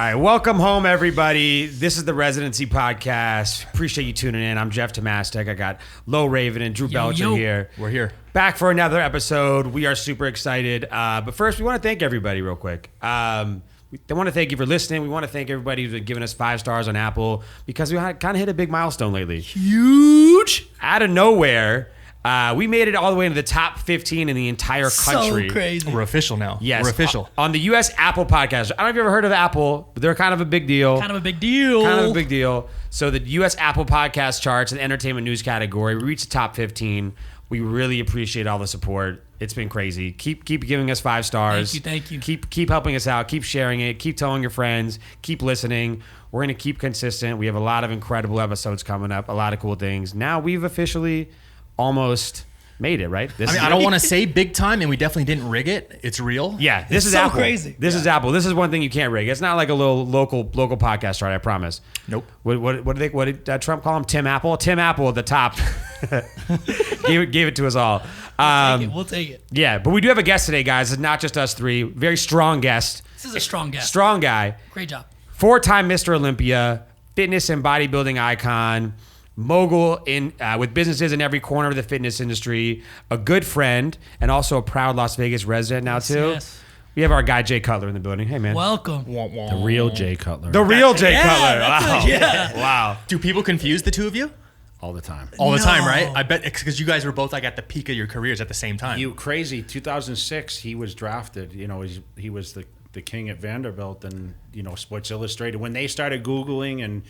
right, welcome home, everybody. This is the Residency Podcast. Appreciate you tuning in. I'm Jeff Tomastek. I got Lo Raven and Drew Belcher here. We're here. Back for another episode. We are super excited. But first, we want to thank everybody real quick. We want to thank you for listening. We want to thank everybody who's been giving us 5 stars on Apple because we kind of hit a big milestone lately. Huge. Out of nowhere, we made it all the way into the top 15 in the entire country. So crazy. We're official now. Yes. We're official. On the U.S. Apple podcast. I don't know if you've ever heard of Apple, but they're kind of a big deal. Kind of a big deal. Kind of a big deal. So the U.S. Apple podcast charts in the entertainment news category, we reached the top 15. We really appreciate all the support. It's been crazy. Keep giving us 5 stars. Thank you. Keep helping us out. Keep sharing it. Keep telling your friends. Keep listening. We're going to keep consistent. We have a lot of incredible episodes coming up. A lot of cool things. Now we've officially almost made it, right? I don't want to say big time, and we definitely didn't rig it. It's real. Yeah, this is so Apple. crazy. This is Apple. This is one thing you can't rig. It's not like a little local podcast chart. I promise. Nope. What did Trump call him? Tim Apple. Tim Apple at the top. gave it to us all. We'll take it. Yeah, but we do have a guest today, guys. It's not just us three. Very strong guest. This is a strong guest. Strong guy. Great job. 4-time Mr. Olympia, fitness and bodybuilding icon, mogul in with businesses in every corner of the fitness industry, a good friend, and also a proud Las Vegas resident now too. Yes. We have our guy Jay Cutler in the building. Hey man, Welcome. The real Jay Cutler. the real Jay Cutler. that's Wow, it, yeah. wow. Do people confuse the two of you? All the time. All the time, No. right? I bet because you guys were both like at the peak of your careers at the same time. You crazy. 2006, he was drafted. You know, he was the king at Vanderbilt and, you know, Sports Illustrated. When they started Googling and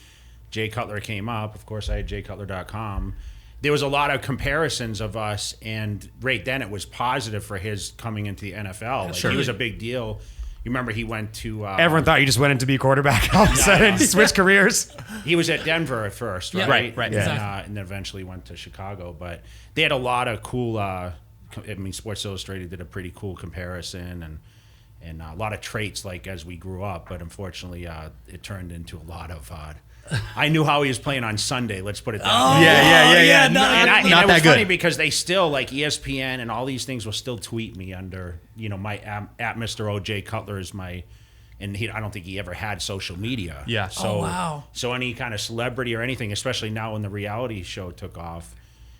Jay Cutler came up, of course, I had jaycutler.com. There was a lot of comparisons of us, and right then it was positive for his coming into the NFL. Like, sure. He was a big deal. You remember he went to... Everyone thought you just went in to be a quarterback all of a sudden, switch careers. He was at Denver at first, right? Yeah. Right, And, exactly. and then eventually went to Chicago. But they had a lot of cool... Sports Illustrated did a pretty cool comparison and a lot of traits like as we grew up. But unfortunately, it turned into a lot of... I knew how he was playing on Sunday. Let's put it that way. Yeah. no, And it Not was that funny good. because they still, like ESPN and all these things will still tweet me under, you know, my at Mr. OJ Cutler is my... And I don't think he ever had social media. Yeah. So, Oh, wow. So any kind of celebrity or anything, especially now when the reality show took off,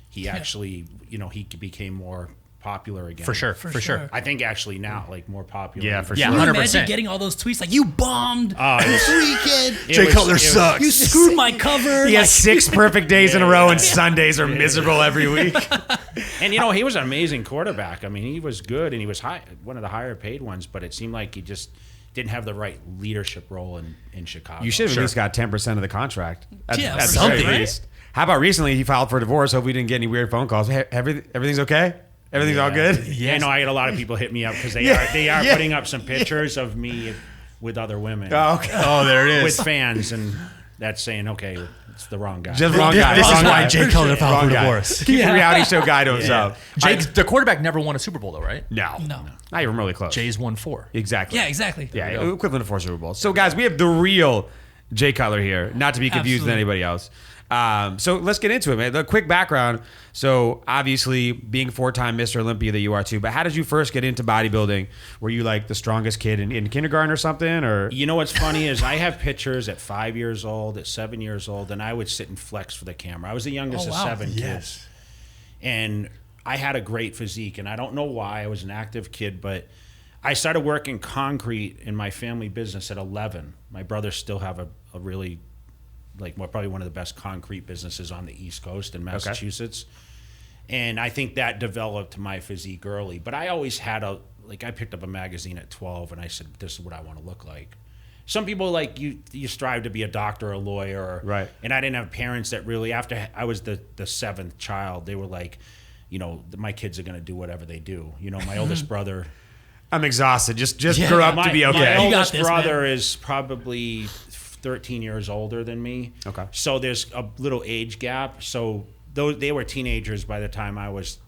he actually, you know, he became more popular again. For sure. For sure. I think actually now, like more popular. Yeah, for Yeah, sure. Can you 100%. imagine getting all those tweets like, you bombed this weekend. Jay Cutler sucks. You screwed my cover. He has 6 perfect days in a row, and Sundays are miserable every week. And you know, he was an amazing quarterback. I mean, he was good, and he was one of the higher paid ones. But it seemed like he just didn't have the right leadership role in Chicago. You should have at least got 10% of the contract. Yeah, at for the very sure, right? least. How about recently he filed for divorce? Hope we didn't get any weird phone calls. Hey, everything's okay? Everything's all good? Yeah, I know. I had a lot of people hit me up because they are putting up some pictures of me with other women. Oh, okay. Oh, there it With is. fans, and that's saying, okay, it's the wrong guy. Just wrong guy. This Wrong is why guy. Jay Cutler filed Wrong for guy. divorce. Keep the reality show guy to himself. Jay, the quarterback never won a Super Bowl though, right? No. No. Not even really close. Jay's won 4. Exactly. Yeah, exactly. Yeah, equivalent to 4 Super Bowls. So, guys, we have the real Jay Cutler here, not to be confused with Absolutely. anybody else. So let's get into it, man. The quick background. So obviously, being 4-time Mr. Olympia that you are too, but how did you first get into bodybuilding? Were you like the strongest kid in kindergarten or something? Or You know what's funny is I have pictures at 5 years old, at 7 years old, and I would sit and flex for the camera. I was the youngest Oh, of wow. 7 kids. And I had a great physique, and I don't know why. I was an active kid, but I started working concrete in my family business at 11. My brothers still have a really, probably one of the best concrete businesses on the East Coast in Massachusetts. And I think that developed my physique early. But I always had I picked up a magazine at 12, and I said, this is what I want to look like. Some people, like, you strive to be a doctor or a lawyer. Right. And I didn't have parents that really, after I was the 7th child, they were like, you know, my kids are going to do whatever they do. You know, my oldest brother... I'm exhausted. Just grow up to be My okay. You got oldest this, brother man. is probably 13 years older than me. Okay. So there's a little age gap. So they were teenagers by the time I was,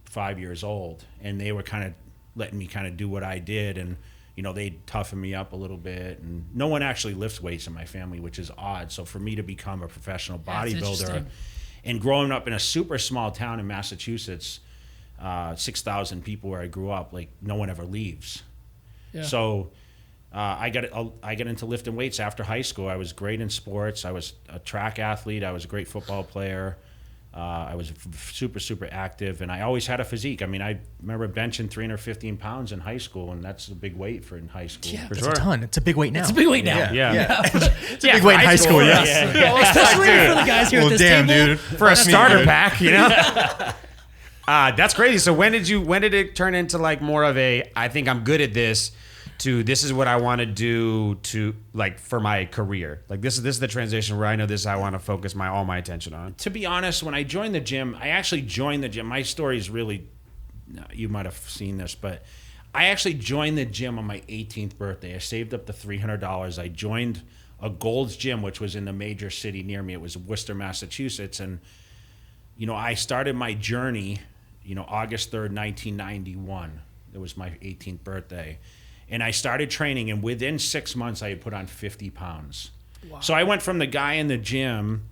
5 years old, and they were kind of letting me kind of do what I did, and they'd toughen me up a little bit. And no one actually lifts weights in my family, which is odd. So for me to become a professional That's bodybuilder, interesting. and growing up in a super small town in Massachusetts, 6,000 people where I grew up, like no one ever leaves. Yeah. So I got into lifting weights after high school. I was great in sports. I was a track athlete. I was a great football player. I was super active, and I always had a physique. I mean, I remember benching 315 pounds in high school, and that's a big weight for in high school. Yeah, that's a ton. It's a big weight now. It's a big weight now. Yeah. It's a big weight in high school, yes. Especially for the guys here at this table. Dude. For a starter pack, you know? That's crazy. So when did it turn into like more of a, I think I'm good at this, to this is what I want to do to like for my career? Like this is the transition where I know this is I want to focus all my attention on. To be honest, when I joined the gym, I actually joined the gym. My story is really, you might have seen this, but I actually joined the gym on my 18th birthday. I saved up the $300. I joined a Gold's Gym, which was in the major city near me. It was Worcester, Massachusetts. And, I started my journey, August 3rd, 1991. It was my 18th birthday. And I started training, and within 6 months, I had put on 50 pounds. Wow. So I went from the guy in the gym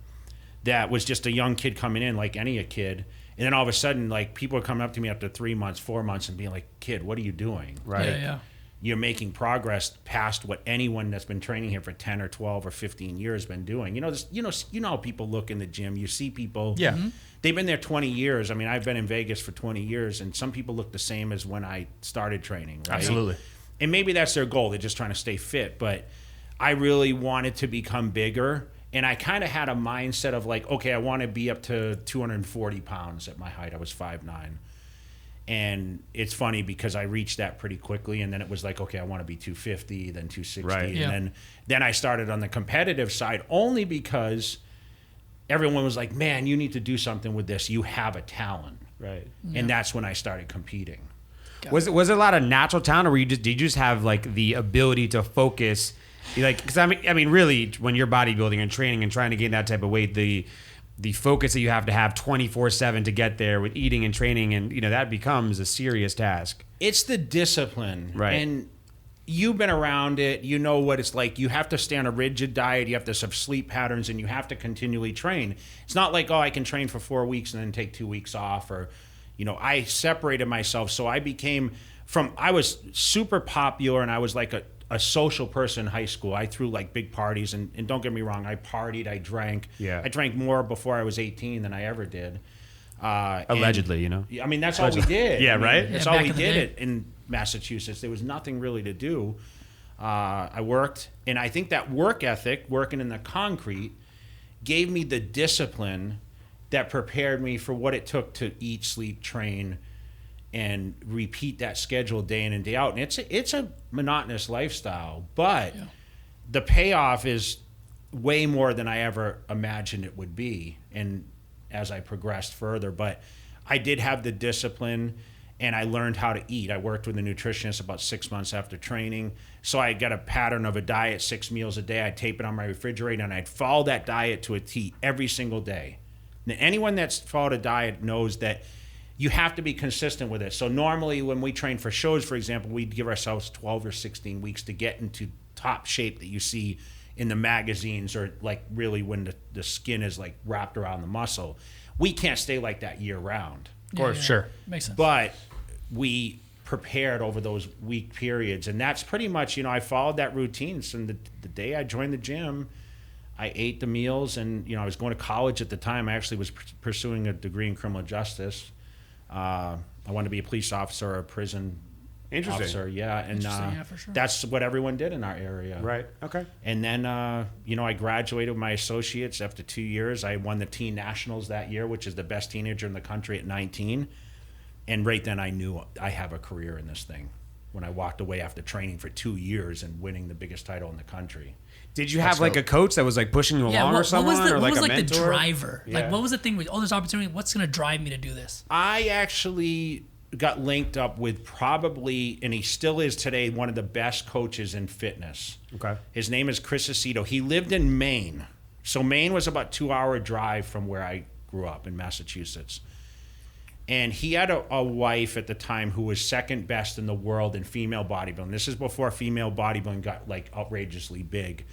that was just a young kid coming in, like any kid, and then all of a sudden, like, people are coming up to me after 3 months, 4 months, and being like, "Kid, what are you doing?" Right. Yeah. You're making progress past what anyone that's been training here for 10 or 12 or 15 years been doing. You know how people look in the gym. You see people. Yeah. Mm-hmm. They've been there 20 years. I mean, I've been in Vegas for 20 years, and some people look the same as when I started training. Right? Absolutely. And maybe that's their goal. They're just trying to stay fit. But I really wanted to become bigger. And I kind of had a mindset of like, okay, I want to be up to 240 pounds at my height. I was 5'9". And it's funny because I reached that pretty quickly. And then it was like, okay, I want to be 250, then 260. Right. Yeah. And then I started on the competitive side only because everyone was like, man, you need to do something with this. You have a talent. Right. And that's when I started competing. Was it a lot of natural talent, or did you just have like the ability to focus? Like, because I mean, really, when you're bodybuilding and training and trying to gain that type of weight, the focus that you have to have 24/7 to get there with eating and training, and that becomes a serious task. It's the discipline, Right? And you've been around it. You know what it's like. You have to stay on a rigid diet. You have to have sleep patterns, and you have to continually train. It's not like, I can train for 4 weeks and then take 2 weeks off, or I separated myself. So I I was super popular, and I was like a social person in high school. I threw like big parties, and don't get me wrong, I partied, I drank. Yeah. I drank more before I was 18 than I ever did. Allegedly, I mean, that's all we did. Yeah, I mean, right? That's Yeah, all back we in the did day. it in Massachusetts. There was nothing really to do. I worked, and I think that work ethic, working in the concrete, gave me the discipline that prepared me for what it took to eat, sleep, train, and repeat that schedule day in and day out. And it's a monotonous lifestyle, but the payoff is way more than I ever imagined it would be. And as I progressed further, but I did have the discipline, and I learned how to eat. I worked with a nutritionist about 6 months after training. So I got a pattern of a diet, 6 meals a day. I'd tape it on my refrigerator, and I'd follow that diet to a T every single day. Now, anyone that's followed a diet knows that you have to be consistent with it. So normally when we train for shows, for example, we'd give ourselves 12 or 16 weeks to get into top shape that you see in the magazines, or like really when the skin is like wrapped around the muscle. We can't stay like that year round. Of course, sure. Makes sense. But we prepared over those week periods. And that's pretty much, I followed that routine. So the day I joined the gym, I ate the meals, and, I was going to college at the time. I actually was pursuing a degree in criminal justice. I wanted to be a police officer or a prison officer. Yeah. And Yeah, for sure. that's what everyone did in our area. Right. Okay. And then, I graduated with my associates after 2 years. I won the teen nationals that year, which is the best teenager in the country at 19. And right then I knew I have a career in this thing, when I walked away after training for 2 years and winning the biggest title in the country. Did you have like a coach that was like pushing you along, or someone, or like a mentor? The driver? Yeah. Like, what was the thing with all this opportunity? What's going to drive me to do this? I actually got linked up with probably, and he still is today, one of the best coaches in fitness. Okay. His name is Chris Aceto. He lived in Maine. So Maine was about 2-hour drive from where I grew up in Massachusetts. And he had a wife at the time who was second best in the world in female bodybuilding. This is before female bodybuilding got like outrageously big.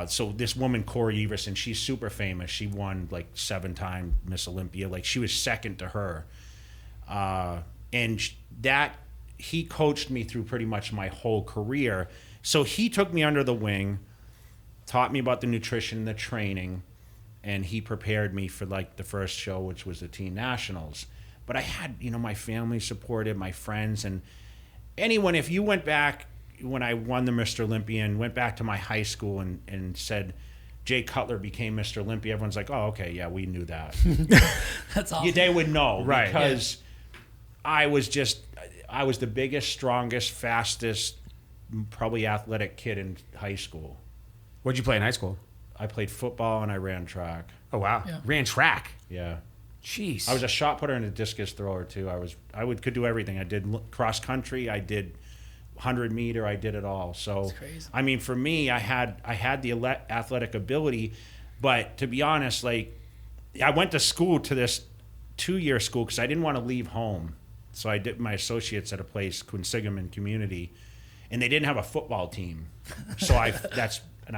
So this woman, Corey Everson, she's super famous. She won like 7-time Miss Olympia. Like, she was second to her. And he coached me through pretty much my whole career. So he took me under the wing, taught me about the nutrition, the training, and he prepared me for like the first show, which was the teen nationals. But I had, my family supported, my friends, and anyone, if you went back when I won the Mr. Olympia and went back to my high school and said, Jay Cutler became Mr. Olympia, everyone's like, oh, okay, yeah, we knew that. That's awesome. They would know, Right. Because I was the biggest, strongest, fastest, probably athletic kid in high school. What'd you play in high school? I played football and I ran track. Oh, wow. Yeah. Ran track. Yeah. Jeez. I was a shot putter and a discus thrower too. Could do everything. I did cross country. I did 100 meter. I did it all. So That's crazy. I mean, for me, I had the athletic ability, but to be honest, like I went to school to this 2-year school because I didn't want to leave home. So I did my associates at a place, Quinsigamon Community, and they didn't have a football team. So I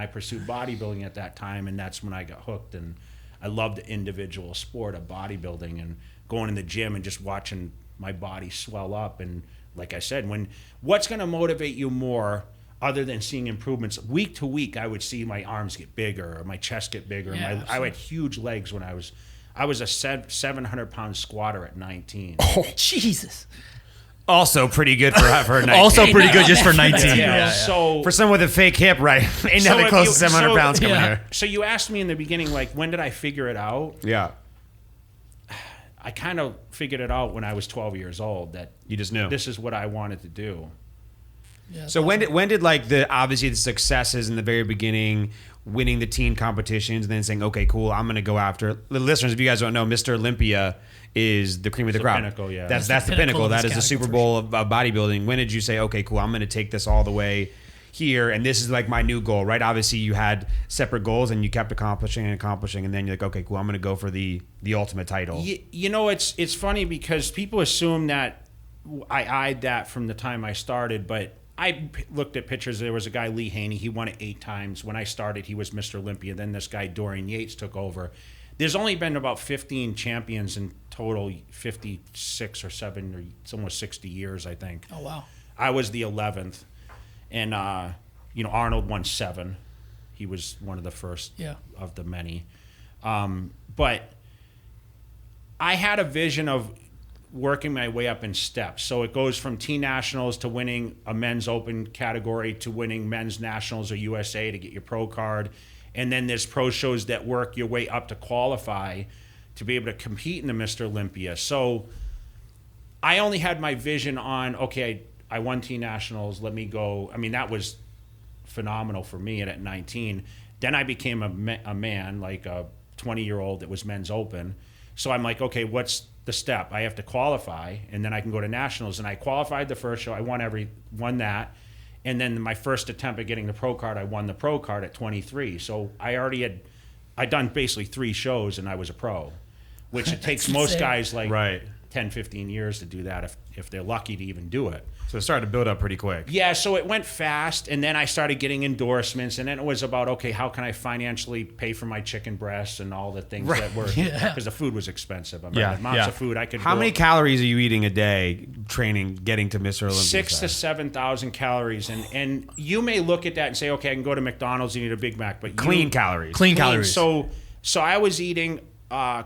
pursued bodybuilding at that time, and that's when I got hooked. And I loved the individual sport of bodybuilding and going in the gym and just watching my body swell up. And like I said, what's going to motivate you more other than seeing improvements? Week to week, I would see my arms get bigger or my chest get bigger. Yeah, I had huge legs when I was a 700-pound squatter at 19. Oh, Jesus. also pretty good for 19. Also pretty good just for 19. Yeah. So For someone with a fake hip, right? Ain't nothing if close you- to 700 so- pounds coming yeah. here. So you asked me in the beginning, like, when did I figure it out? Yeah. I kind of figured it out when I was 12 years old that You just knew. this is what I wanted to do. Yeah, So when did like obviously the successes in the very beginning, winning the teen competitions, and then saying, okay, cool, I'm gonna go after the listeners. If you guys don't know, Mr. Olympia is the cream of the the crop. pinnacle, yeah. That's That's the the pinnacle pinnacle. of That this is the Super category, Bowl of bodybuilding. When did you say, okay, cool, I'm gonna take this all the way here, and this is like my new goal, right? Obviously, you had separate goals, and you kept accomplishing, and then you're like, okay, cool, I'm gonna go for the ultimate title. It's funny because people assume that I eyed that from the time I started, but I looked at pictures. There was a guy, Lee Haney. He won it 8 times. When I started, he was Mr. Olympia. Then this guy, Dorian Yates, took over. There's only been about 15 champions in total, 56 or 7, or it's almost 60 years, I think. Oh, wow. I was the 11th. And, Arnold won 7. He was one of the first of the many. But I had a vision of working my way up in steps. So it goes from teen nationals to winning a men's open category to winning men's nationals or USA to get your pro card. And then there's pro shows that work your way up to qualify to be able to compete in the Mr. Olympia. So I only had my vision on, okay, I won teen nationals, let me go. I mean, that was phenomenal for me at 19. Then I became a man, like a 20-year-old that was men's open. So I'm like, okay, what's the step? I have to qualify, and then I can go to nationals. And I qualified the first show. I won that. And then my first attempt at getting the pro card, I won the pro card at 23. So I'd done basically 3 shows, and I was a pro, which it takes most insane. guys like Right. 10, 15 years to do that if they're lucky to even do it. So it started to build up pretty quick. Yeah, so it went fast, and then I started getting endorsements, and then it was about, okay, how can I financially pay for my chicken breasts and all the things that were, Yeah. because the food was expensive. I mean, Yeah, amounts yeah. of food I could How go many calories are you eating a day training, getting to Mr. Olympia? 6,000 to 7,000 calories, and you may look at that and say, okay, I can go to McDonald's and eat a Big Mac, but Clean calories. Clean calories. So I was eating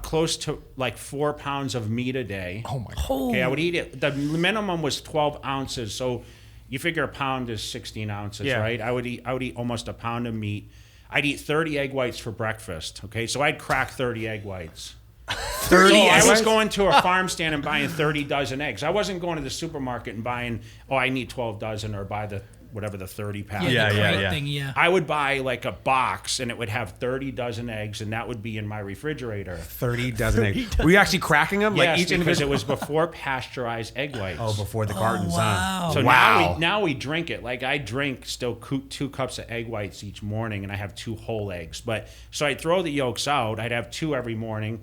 close to like 4 pounds of meat a day. Oh my God. Okay, I would eat it. The minimum was 12 ounces. So you figure a pound is 16 ounces, Yeah. right? I would eat almost a pound of meat. I'd eat 30 egg whites for breakfast. Okay, so I'd crack 30 egg whites. 30 So I egg was whites? going to a farm stand and buying 30 dozen eggs. I wasn't going to the supermarket and buying, I need 12 dozen, or buy the 30 pack. Yeah, the yeah, crate yeah. Thing, yeah. I would buy like a box, and it would have 30 dozen eggs, and that would be in my refrigerator. 30 dozen eggs. Were you actually cracking them? Yes, Like each because individual? it was before pasteurized egg whites. Oh, before the cartons, wow. huh? So wow. now we drink it. Like I drink still 2 cups of egg whites each morning, and I have 2 whole eggs. But so I'd throw the yolks out. I'd have 2 every morning,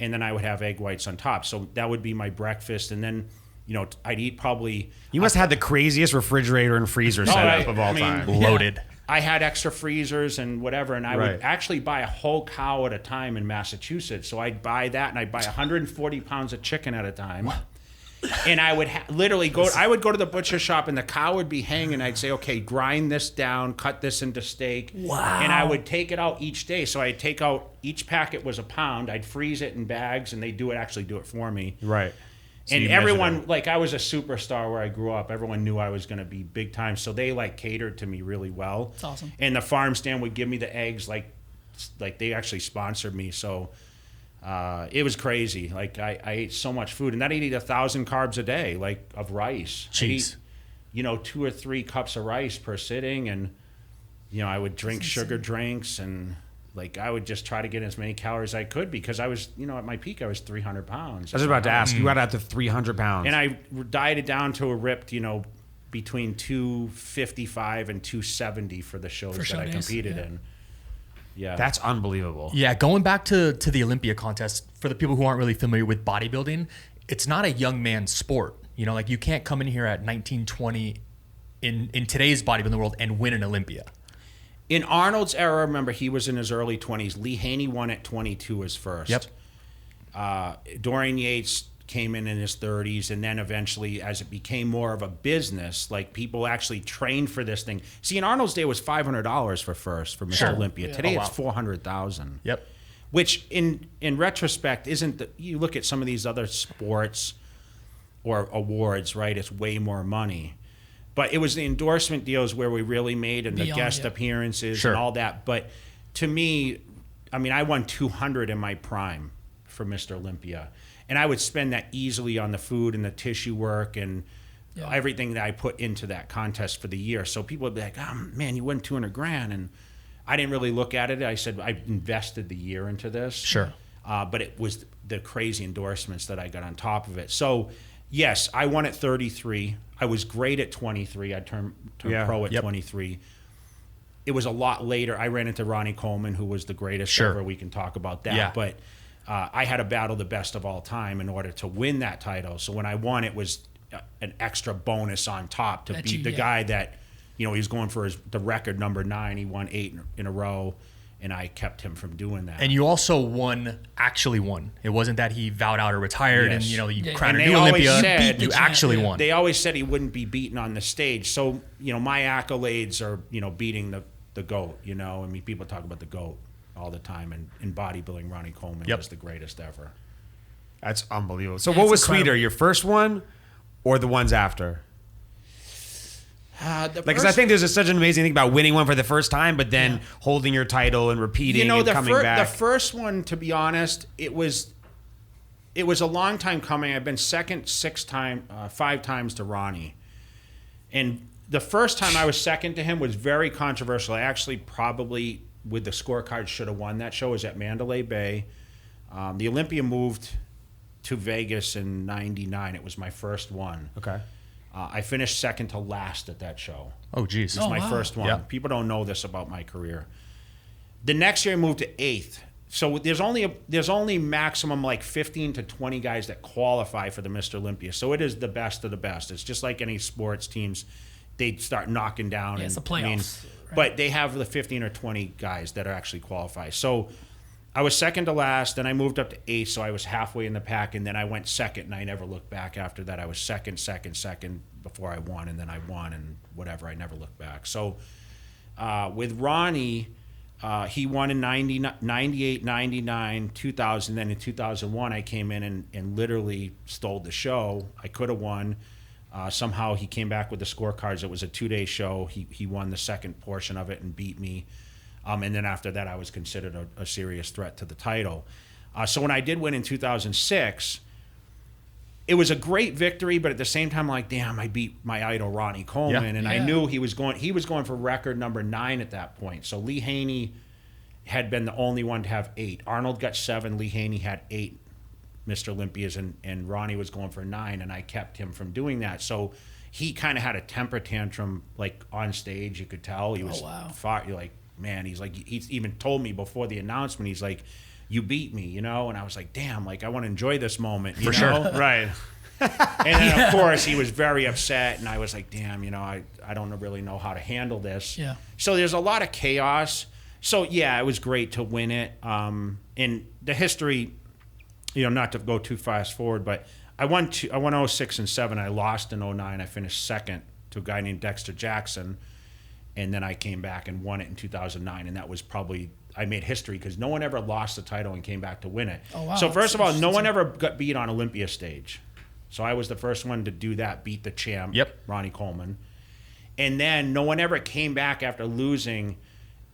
and then I would have egg whites on top. So that would be my breakfast, and then I'd eat probably. You must have had the craziest refrigerator and freezer setup of all time. Loaded. I had extra freezers and whatever, and I Right. would actually buy a whole cow at a time in Massachusetts. So I'd buy that, and I'd buy 140 pounds of chicken at a time. And I would literally go. I would go to the butcher shop, and the cow would be hanging. I'd say, "Okay, grind this down, cut this into steak." Wow. And I would take it out each day. So I'd take out each packet was a pound. I'd freeze it in bags, and they'd actually do it for me. Right. So And you measured everyone, it. like, I was a superstar where I grew up. Everyone knew I was going to be big time. So they like catered to me really well. That's awesome. And the farm stand would give me the eggs, like they actually sponsored me. So it was crazy. Like I ate so much food, and then I'd eat 1,000 carbs a day, like of rice. I'd Jeez. eat, 2 or 3 cups of rice per sitting, and I would drink sugar drinks, and like I would just try to get as many calories as I could because I was, at my peak I was 300 pounds. I was about to ask. You got out to 300 pounds. And I dieted down to a ripped, between 255 and 270 for the shows For show that I days, competed yeah. in. Yeah. That's unbelievable. Yeah, going back to the Olympia contest, for the people who aren't really familiar with bodybuilding, it's not a young man's sport. Like you can't come in here at 19, 20 in today's bodybuilding world and win an Olympia. In Arnold's era, remember, he was in his early 20s. Lee Haney won at 22 as first. Yep. Dorian Yates came in his 30s, and then eventually, as it became more of a business, like people actually trained for this thing. See, in Arnold's day, it was $500 for Mr. Sure. Olympia. Yeah. Today, Oh, it's wow. 400,000. Yep. Which, in retrospect, you look at some of these other sports or awards, right? It's way more money. But it was the endorsement deals where we really made, and the Beyond, guest yeah. appearances Sure. and all that. But to me, I won 200 in my prime for Mr. Olympia. And I would spend that easily on the food and the tissue work and Yeah. everything that I put into that contest for the year. So people would be like, "Oh man, you won 200 grand." And I didn't really look at it. I said, I invested the year into this. Sure. But it was the crazy endorsements that I got on top of it. So yes, I won at 33. I was great at 23. I turned Yeah. pro at Yep. 23. It was a lot later. I ran into Ronnie Coleman, who was the greatest Sure. ever. We can talk about that. Yeah. But I had to battle the best of all time in order to win that title. So when I won, it was an extra bonus on top to That beat you- the yeah. guy that, he was going for the record number 9. He won 8 in a row, and I kept him from doing that. And you also actually won. It wasn't that he vowed out or retired Yes. and, you Yeah. crowned And a they new always Olympia. said- You Beat the champ, actually yeah. won. They always said he wouldn't be beaten on the stage. So, my accolades are, beating the GOAT, people talk about the GOAT all the time. And in bodybuilding, Ronnie Coleman Yep. was the greatest ever. That's unbelievable. So Yeah, what it's was incredible. sweeter, your first one or the ones after? Because I think there's such an amazing thing about winning one for the first time, but then holding your title and repeating and coming back. The first one, to be honest, it was a long time coming. I've been second 5 times to Ronnie. And the first time I was second to him was very controversial. I actually probably, with the scorecard, should have won that show. It was at Mandalay Bay. The Olympia moved to Vegas in '99. It was my first one. Okay. I finished second to last at that show. Oh, geez. It was my wow. first one. Yeah. People don't know this about my career. The next year I moved to 8th. So there's only maximum like 15 to 20 guys that qualify for the Mr. Olympia. So it is the best of the best. It's just like any sports teams. They start knocking down. Yeah, it's and, the playoffs, right? But they have the 15 or 20 guys that are actually qualify. So I was second to last, then I moved up to 8th, so I was halfway in the pack, and then I went second, and I never looked back after that. I was second before I won, and then I won, and whatever. I never looked back. So with Ronnie, he won in 98, 99, 2000. Then in 2001, I came in and literally stole the show. I could have won. Somehow he came back with the scorecards. It was a 2-day show. He won the second portion of it and beat me. And then after that, I was considered a serious threat to the title. So when I did win in 2006, it was a great victory, but at the same time, like, damn, I beat my idol Ronnie Coleman, Yeah. and I Yeah. knew he was going for record number 9 at that point. So Lee Haney had been the only one to have 8. Arnold got 7. Lee Haney had 8 Mr. Olympias, and Ronnie was going for 9, and I kept him from doing that. So he kind of had a temper tantrum, like on stage. You could tell he was wow. you're like, man, he's even told me before the announcement, he's like, you beat me, and I was like, damn, like I want to enjoy this moment, For sure. Right. And then of course he was very upset, and I was like, damn, I don't really know how to handle this. Yeah. So there's a lot of chaos. So yeah, it was great to win it. In the history, not to go too fast forward, but I won 06 and 07. I lost in 09. I finished second to a guy named Dexter Jackson. And then I came back and won it in 2009. And that was probably, I made history because no one ever lost the title and came back to win it. Oh, wow. So first of all, no That's one ever got beat on Olympia stage. So I was the first one to do that, beat the champ, Ronnie Coleman. And then no one ever came back after losing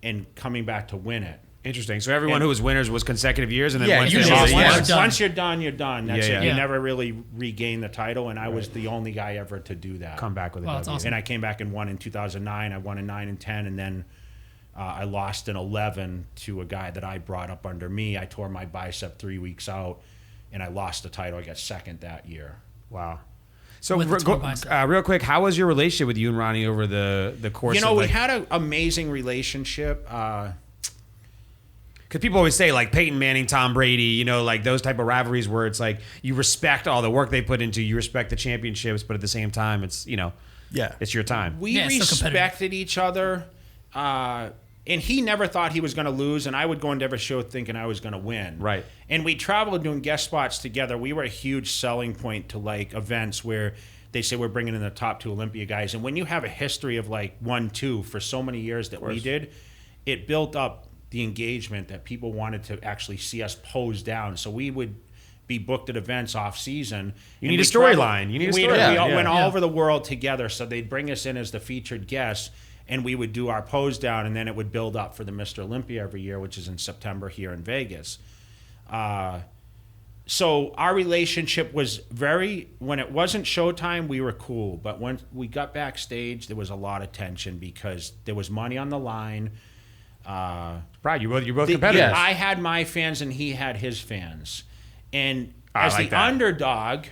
and coming back to win it. Interesting. So everyone who was winners was consecutive years, and then Yeah, once they usually, lost yeah. once- Once you're done, you're done. That's Yeah, it. yeah. You never really regain the title, and I was the only guy ever to do that. come back with a Wow, that's W. awesome. And I came back and won in 2009. I won in 9 and 10, and then I lost in 11 to a guy that I brought up under me. I tore my bicep 3 weeks out, and I lost the title. I got second that year. Wow. So With the torn bicep. real quick, how was your relationship with you and Ronnie over the course? You know, of, we like, had an amazing relationship. because people always say like Peyton Manning, Tom Brady, you know, like those type of rivalries where it's like you respect all the work they put into, you respect the championships, but at the same time, it's it's your time. We Yeah, it's so respected each other, and he never thought he was going to lose, and I would go into every show thinking I was going to win. Right. And we traveled doing guest spots together. We were a huge selling point to like events where they say we're bringing in the top 2 Olympia guys, and when you have a history of like 1-2 for so many years that we did, it built up the engagement that people wanted to actually see us pose down. So we would be booked at events off season. You need a storyline. You need a We storyline. all went all Yeah. over the world together. So they'd bring us in as the featured guests, and we would do our pose down, and then it would build up for the Mr. Olympia every year, which is in September here in Vegas. So our relationship was when it wasn't showtime, we were cool. But when we got backstage, there was a lot of tension because there was money on the line. Right, you're both competitors. I had my fans and he had his fans. And I as like the that. underdog,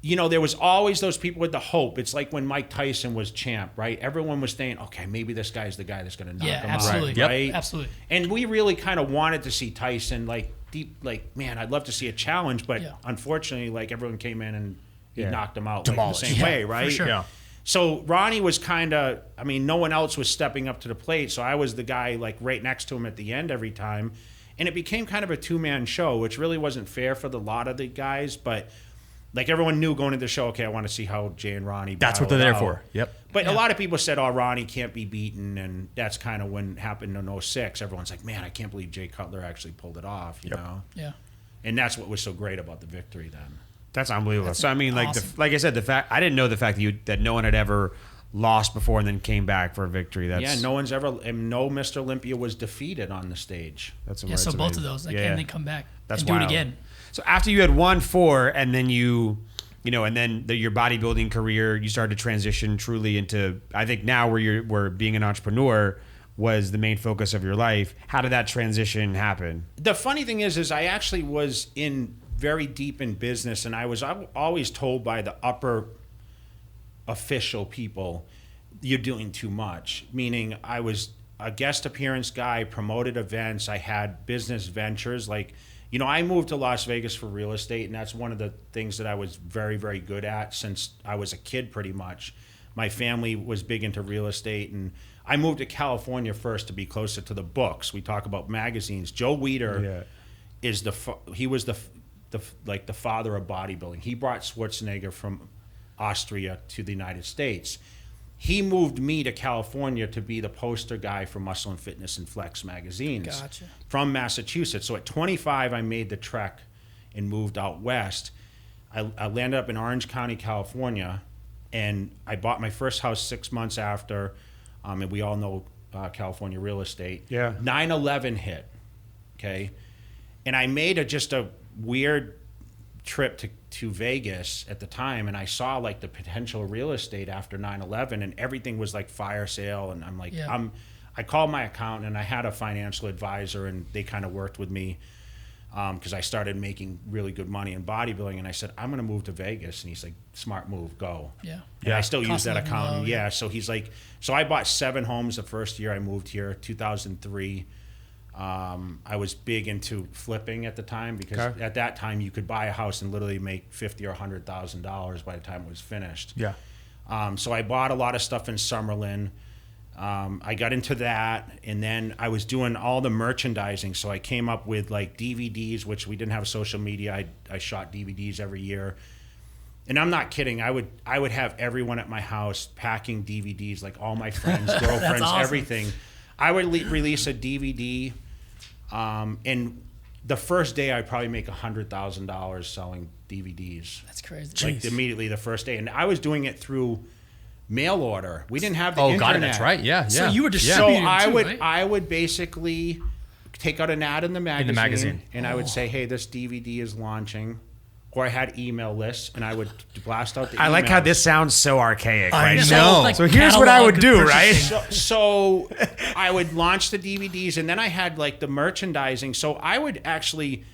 you know, there was always those people with the hope. It's like when Mike Tyson was champ, right? Everyone was saying, okay, maybe this guy's the guy that's going to knock Yeah, him absolutely. out. Yep. Right? Absolutely. And we really kind of wanted to see Tyson, man, I'd love to see a challenge, but Yeah. unfortunately, like everyone came in and he Yeah. knocked him out Demolished. like the same way, For right? sure. Yeah. So Ronnie was kind of, no one else was stepping up to the plate. So I was the guy like right next to him at the end every time. And it became kind of a 2-man show, which really wasn't fair for the lot of the guys. But like everyone knew going into the show, okay, I want to see how Jay and Ronnie That's what battle they're it there out. for. Yep. But Yeah. a lot of people said, oh, Ronnie can't be beaten. And that's kind of when it happened in 06. Everyone's like, man, I can't believe Jay Cutler actually pulled it off, you know? Yeah. And that's what was so great about the victory then. That's unbelievable. So I mean, like awesome. like I said, the fact I didn't know the fact that no one had ever lost before and then came back for a victory. That's Yeah, no Mr. Olympia was defeated on the stage. That's Yeah, so that's both of amazing. those, like, Yeah. and they come back That's and do wild. it again. So after you had won 4, and then you know, and then your bodybuilding career, you started to transition truly into, I think now where being an entrepreneur was the main focus of your life. How did that transition happen? The funny thing is I actually was very deep in business, and I was always told by the upper official people, you're doing too much. Meaning I was a guest appearance guy, promoted events. I had business ventures. Like, you know, I moved to Las Vegas for real estate, and that's one of the things that I was very, very good at since I was a kid pretty much. My family was big into real estate, and I moved to California first to be closer to the books. We talk about magazines. Joe Weider is he was the father of bodybuilding. He brought Schwarzenegger from Austria to the United States. He moved me to California to be the poster guy for Muscle and Fitness and Flex magazines Gotcha. from Massachusetts. So at 25, I made the trek and moved out west. I landed up in Orange County, California, and I bought my first house 6 months after, and we all know California real estate. Yeah. 9/11 hit, okay? And I made just a weird trip to Vegas at the time, and I saw like the potential real estate after 9/11, and everything was like fire sale, and I'm like, Yeah. I called my accountant, and I had a financial advisor, and they kind of worked with me because I started making really good money in bodybuilding, and I said, I'm going to move to Vegas, and he's like, smart move, go. Yeah. And I still use Cost that of living accountant. low, Yeah. So he's like, so I bought 7 homes the first year I moved here, 2003. I was big into flipping at the time because Okay. at that time you could buy a house and literally make $50,000 or $100,000 by the time it was finished. Yeah. So I bought a lot of stuff in Summerlin. I got into that, and then I was doing all the merchandising. So I came up with like DVDs, which we didn't have social media. I shot DVDs every year. And I'm not kidding. I would have everyone at my house packing DVDs, like all my friends, girlfriends, awesome. everything. I would release a DVD, and the first day I'd probably make $100,000 selling DVDs. That's crazy. Like immediately the first day, and I was doing it through mail order. We didn't have the internet. God, that's right. Yeah, So yeah. you were So distributing I would basically take out an ad in the magazine, and I would Oh. say, hey, this DVD is launching. Or I had email lists, and I would blast out the I like how emails. this sounds so archaic. I Right? know. So here's what I would do, right? So I would launch the DVDs, and then I had like the merchandising. So I would actually,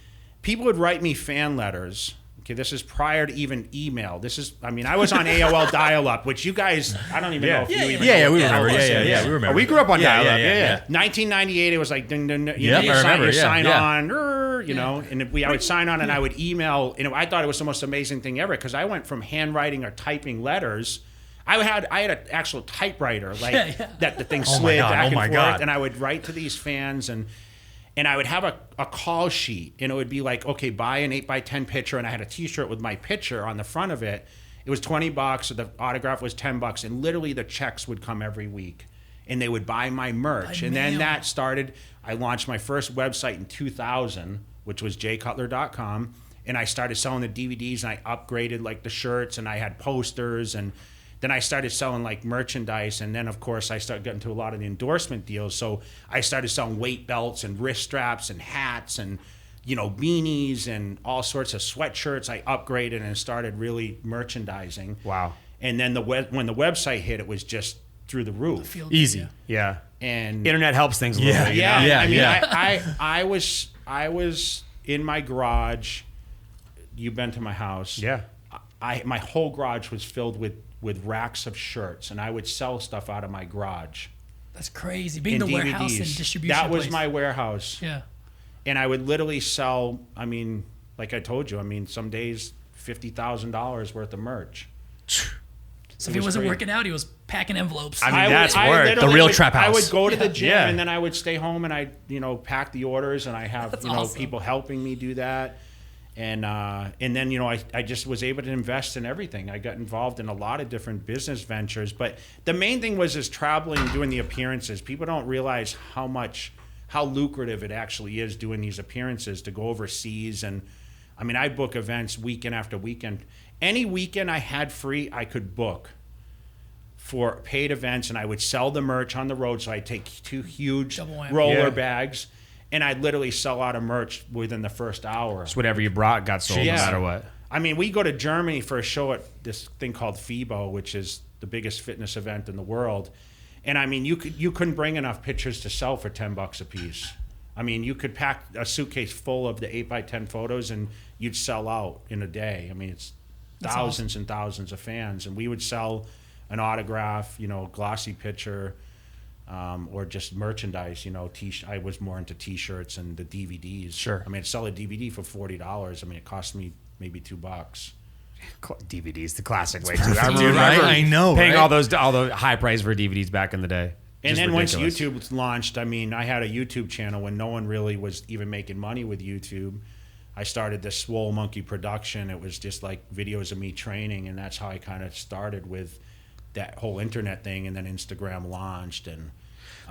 people would write me fan letters. Okay, this is prior to even email. I was on AOL dial-up, which you guys, I don't even know if you even know Yeah, what we the hell remember. this Yeah, is. we remember. We grew up on Yeah, dial-up. yeah. 1998, it was like ding, ding, ding. Yep, You I remember, you yeah, sign yeah. on, you know, and I would sign on, and I would email. And I thought it was the most amazing thing ever because I went from handwriting or typing letters. I had an actual typewriter, like that the thing slid God, back oh and my forth, God. and I would write to these fans and I would have a call sheet, and it would be like, okay, buy an 8x10 picture, and I had a T-shirt with my picture on the front of it. It was $20, so the autograph was $10, and literally the checks would come every week, and they would buy my merch, and then mail. that started. I launched my first website in 2000, which was jaycutler.com, and I started selling the DVDs, and I upgraded like the shirts, and I had posters, and then I started selling like merchandise, and then of course I started getting to a lot of the endorsement deals. So I started selling weight belts and wrist straps and hats and beanies and all sorts of sweatshirts. I upgraded and started really merchandising. Wow. And then when the website hit, it was just through the roof. Field Easy. yeah. Yeah. And Internet helps things a little bit. You know? yeah, I mean, yeah. I was in my garage. You've been to my house. Yeah. My whole garage was filled with racks of shirts, and I would sell stuff out of my garage. That's crazy. Being and the DVDs. warehouse and distribution That was place. my warehouse. Yeah. And I would literally sell, like I told you, some days $50,000 worth of merch. So if he was wasn't crazy. working out, he was packing envelopes. I mean, that's work. literally The real would- trap I house. would go to the gym, Yeah. and then I would stay home, and I pack the orders, and I have That's awesome. people helping me do that. And then I just was able to invest in everything. I got involved in a lot of different business ventures, but the main thing was traveling and doing the appearances. People don't realize how lucrative it actually is doing these appearances, to go overseas. And I book events weekend after weekend. Any weekend I had free, I could book for paid events, and I would sell the merch on the road. So I'd take 2 huge Double whammy. roller Yeah. bags, and I'd literally sell out of merch within the first hour. Just whatever you brought got sold Yeah. no matter what. We go to Germany for a show at this thing called FIBO, which is the biggest fitness event in the world. And you couldn't bring enough pictures to sell for $10 a piece. You could pack a suitcase full of the 8x10 photos, and you'd sell out in a day. It's That's thousands and thousands of fans, and we would sell an autograph, glossy picture, or just merchandise. I was more into T-shirts and the DVDs. Sure. I'd sell a DVD for $40. It cost me maybe $2. DVDs, the classic way too. I Dude, remember right? I know, paying right? all the high price for DVDs back in the day. And Just then ridiculous. once YouTube launched, I had a YouTube channel when no one really was even making money with YouTube. I started this Swole Monkey production. It was just like videos of me training, and that's how I kind of started with that whole internet thing. And then Instagram launched, and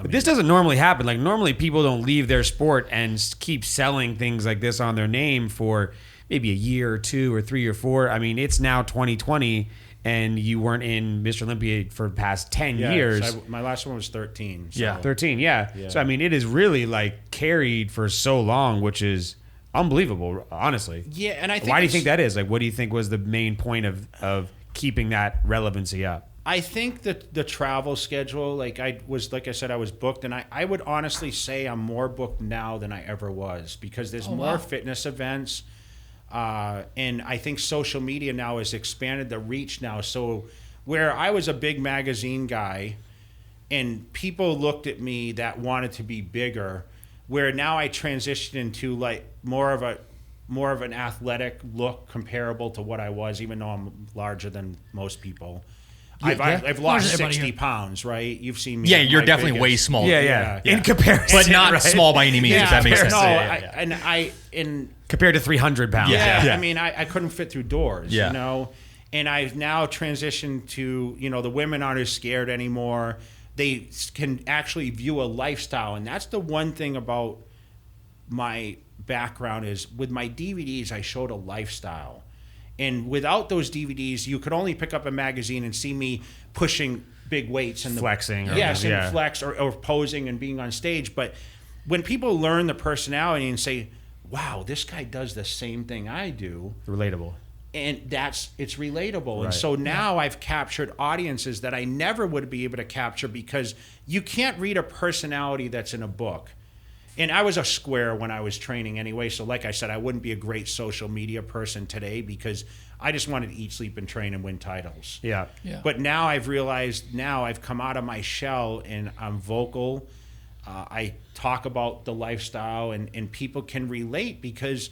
But this doesn't normally happen. Like normally people don't leave their sport and keep selling things like this on their name for maybe a year or 2 or 3 or 4. It's now 2020 and you weren't in Mr. Olympia for the past 10 years. so my last one was 13. So. Yeah. 13, yeah. So it is really like carried for so long, which is unbelievable, honestly. Yeah, and I think Why do you it's- think that is? Like what do you think was the main point of keeping that relevancy up? I think that the travel schedule, like I said, I was booked, and I would honestly say I'm more booked now than I ever was, because there's more wow. fitness events, and I think social media now has expanded the reach now. So where I was a big magazine guy, and people looked at me that wanted to be bigger, where now I transitioned into like more of an athletic look comparable to what I was, even though I'm larger than most people. I've lost everybody 60 here. pounds, right? You've seen me. Yeah, at you're my definitely way biggest. smaller. Yeah. Yeah. In comparison, But not right? small by any means, if that makes sense. No, Yeah. and Compared to 300 pounds. Yeah. I mean, I couldn't fit through doors, Yeah. you know? And I've now transitioned to, you know, the women aren't as scared anymore. They can actually view a lifestyle. And that's the one thing about my background is with my DVDs, I showed a lifestyle. And without those DVDs, you could only pick up a magazine and see me pushing big weights and Flexing. and flex or posing and being on stage. But when people learn the personality and say, wow, this guy does the same thing I do, Relatable. and it's relatable. Right. And so now I've captured audiences that I never would be able to capture because you can't read a personality that's in a book. And I was a square when I was training anyway. So like I said, I wouldn't be a great social media person today because I just wanted to eat, sleep, and train and win titles. Yeah. Yeah. But now I've realized, now I've come out of my shell and I'm vocal. I talk about the lifestyle and people can relate because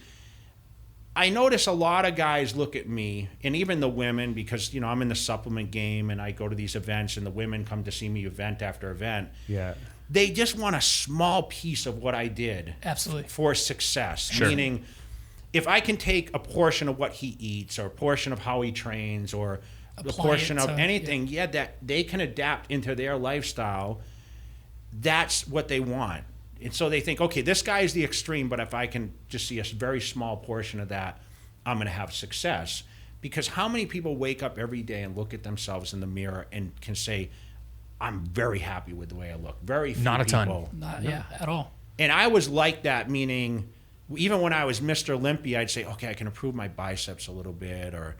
I notice a lot of guys look at me, and even the women, because, you know, I'm in the supplement game and I go to these events and the women come to see me event after event. Yeah. They just want a small piece of what I did Absolutely. for success. Sure. Meaning, if I can take a portion of what he eats or a portion of how he trains or a Apply portion it of to- anything, that they can adapt into their lifestyle, that's what they want. And so they think, okay, this guy is the extreme, but if I can just see a very small portion of that, I'm going to have success. Because how many people wake up every day and look at themselves in the mirror and can say, I'm very happy with the way I look? Very few Not a ton. people. Not at all. And I was like that, meaning even when I was Mr. Olympia, I'd say, okay, I can improve my biceps a little bit, or,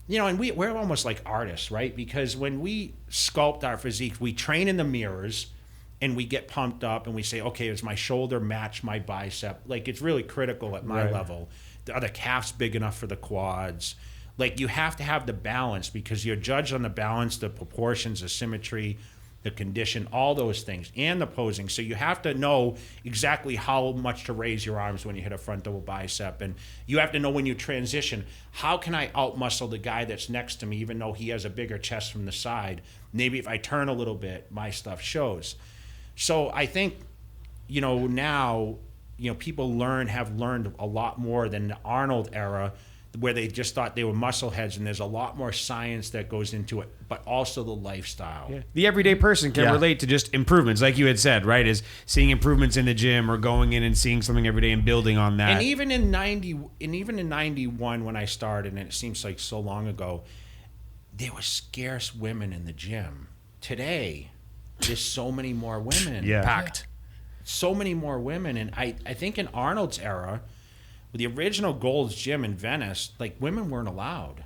you know, and we're almost like artists, right? Because when we sculpt our physique, we train in the mirrors and we get pumped up and we say, okay, does my shoulder match my bicep? Like, it's really critical at my Right. level. Are the calves big enough for the quads? Like, you have to have the balance because you're judged on the balance, the proportions, the symmetry, the condition, all those things, and the posing. So you have to know exactly how much to raise your arms when you hit a front double bicep. And you have to know when you transition, how can I outmuscle the guy that's next to me, even though he has a bigger chest from the side? Maybe if I turn a little bit, my stuff shows. So I think, you know, now, you know, people have learned a lot more than the Arnold era, where they just thought they were muscle heads, and there's a lot more science that goes into it, but also the lifestyle. Yeah. The everyday person can Yeah. relate to just improvements, like you had said, right? Is seeing improvements in the gym or going in and seeing something every day and building on that. And even in 91 when I started, and it seems like so long ago, there were scarce women in the gym. Today, there's so many more women. Yeah. Packed. So many more women. And I think in Arnold's era, with the original Gold's Gym in Venice, like, women weren't allowed.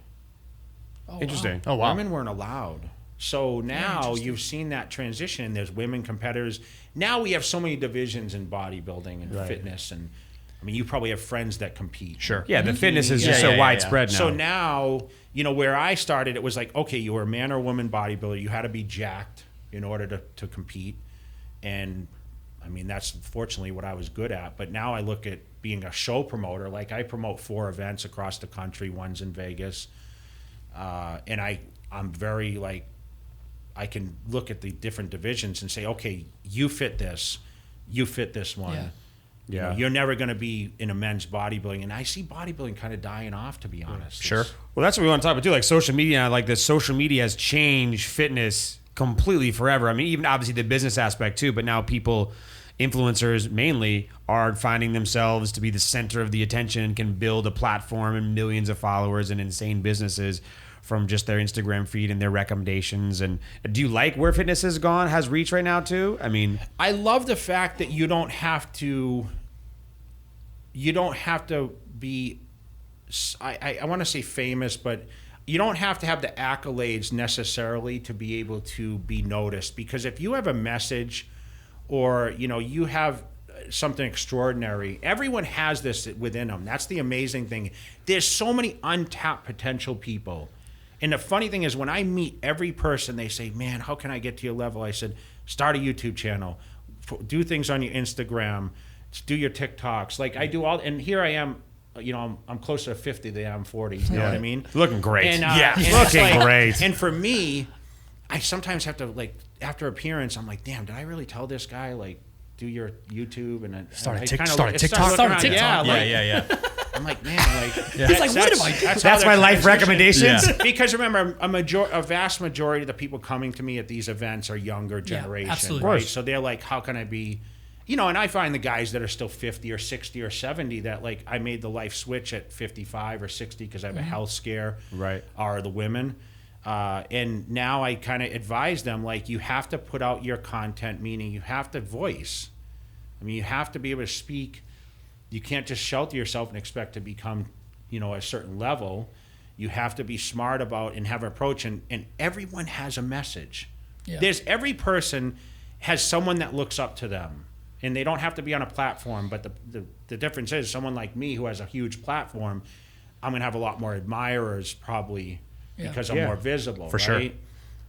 Oh, Interesting. Wow. Oh, wow. Women weren't allowed. So now interesting. you've seen that transition, and there's women competitors. Now we have so many divisions in bodybuilding and Right. fitness, and I mean, you probably have friends that compete. Sure. Yeah, the fitness is just Yeah, so yeah, yeah, widespread now. So now, you know, where I started, it was like, okay, you were a man or woman bodybuilder. You had to be jacked in order to compete. And I mean, that's fortunately what I was good at. But now I look at being a show promoter. Like, I promote 4 events across the country. One's in Vegas. And I'm very, like, I can look at the different divisions and say, okay, you fit this one. Yeah. You know, you're never going to be in a men's bodybuilding. And I see bodybuilding kind of dying off, to be honest. Sure. Well, that's what we want to talk about too. Like social media, like the social media has changed fitness completely forever. I mean, even obviously the business aspect too, but now people, influencers mainly, are finding themselves to be the center of the attention and can build a platform and millions of followers and insane businesses from just their Instagram feed and their recommendations. And do you like where fitness has gone, has reached right now too? I mean, I love the fact that you don't have to be, I want to say famous, but you don't have to have the accolades necessarily to be able to be noticed. Because if you have a message, or, you know, you have something extraordinary, everyone has this within them. That's the amazing thing. There's so many untapped potential people. And the funny thing is, when I meet every person, they say, man, how can I get to your level? I said, start a YouTube channel, do things on your Instagram, do your TikToks. Like, I do all, and here I am, you know, I'm closer to 50 than I'm 40. You know what I mean? looking great. And, yeah, and it's looking like- great. And for me, I sometimes have to, like, after appearance, I'm like, damn, did I really tell this guy, like, do your YouTube? And Start a I TikTok. kinda Start a it TikTok. Start a around- TikTok. Yeah. I'm like, man, like, It's like, what am I? That's my life recommendations. Yeah. Because remember, a vast majority of the people coming to me at these events are younger generation, absolutely. right? Of course. So they're like, how can I be, and I find the guys that are still 50 or 60 or 70 that, like, I made the life switch at 55 or 60 because I have a health scare, Right. are the women. And now I kind of advise them, like, you have to put out your content, meaning you have to voice. I mean, you have to be able to speak. You can't just shelter yourself and expect to become, a certain level. You have to be smart about and have an approach. And everyone has a message. Yeah. Every person has someone that looks up to them. And they don't have to be on a platform. But the difference is someone like me who has a huge platform, I'm going to have a lot more admirers probably because I'm more visible. For right? sure.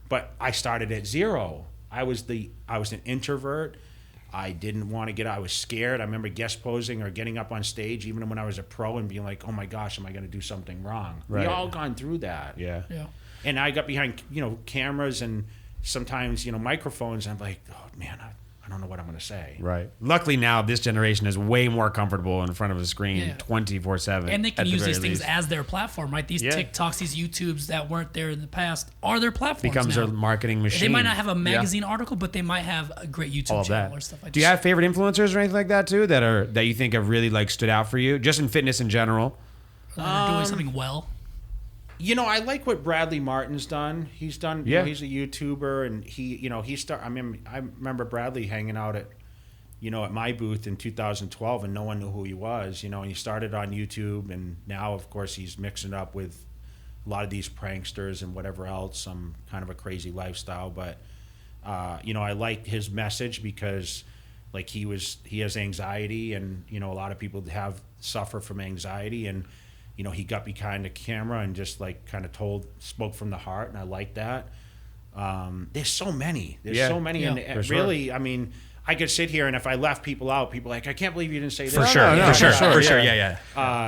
But I started at zero. I was an introvert. I didn't want to I was scared. I remember guest posing or getting up on stage, even when I was a pro, and being like, oh my gosh, am I going to do something wrong? Right. We all gone through that. Yeah. Yeah. And I got behind, cameras and sometimes, microphones. And I'm like, oh man, I don't know what I'm going to say. Right. Luckily now this generation is way more comfortable in front of a screen Yeah. 24/7. And they can at the use very these things least. as their platform, right? These Yeah. TikToks, these YouTubes that weren't there in the past are their platforms Becomes now. their marketing machine. They might not have a magazine article, but they might have a great YouTube all of channel that. or stuff like that. Do you have favorite influencers or anything like that too that you think have really like stood out for you, just in fitness in general? That are doing something well? I like what Bradley Martin's done. He's done. Yeah. He's a YouTuber, and I remember Bradley hanging out at my booth in 2012, and no one knew who he was. And he started on YouTube, and now, of course, he's mixing it up with a lot of these pranksters and whatever else. Some kind of a crazy lifestyle, but I like his message because, like, he has anxiety, and a lot of people suffer from anxiety, and he got behind the camera and just like kind of spoke from the heart, and I like that. There's so many. Yeah, And for really, I mean, I could sit here and if I left people out, people are like, I can't believe you didn't say this. For sure. no, For sure. for For sure, sure. Yeah.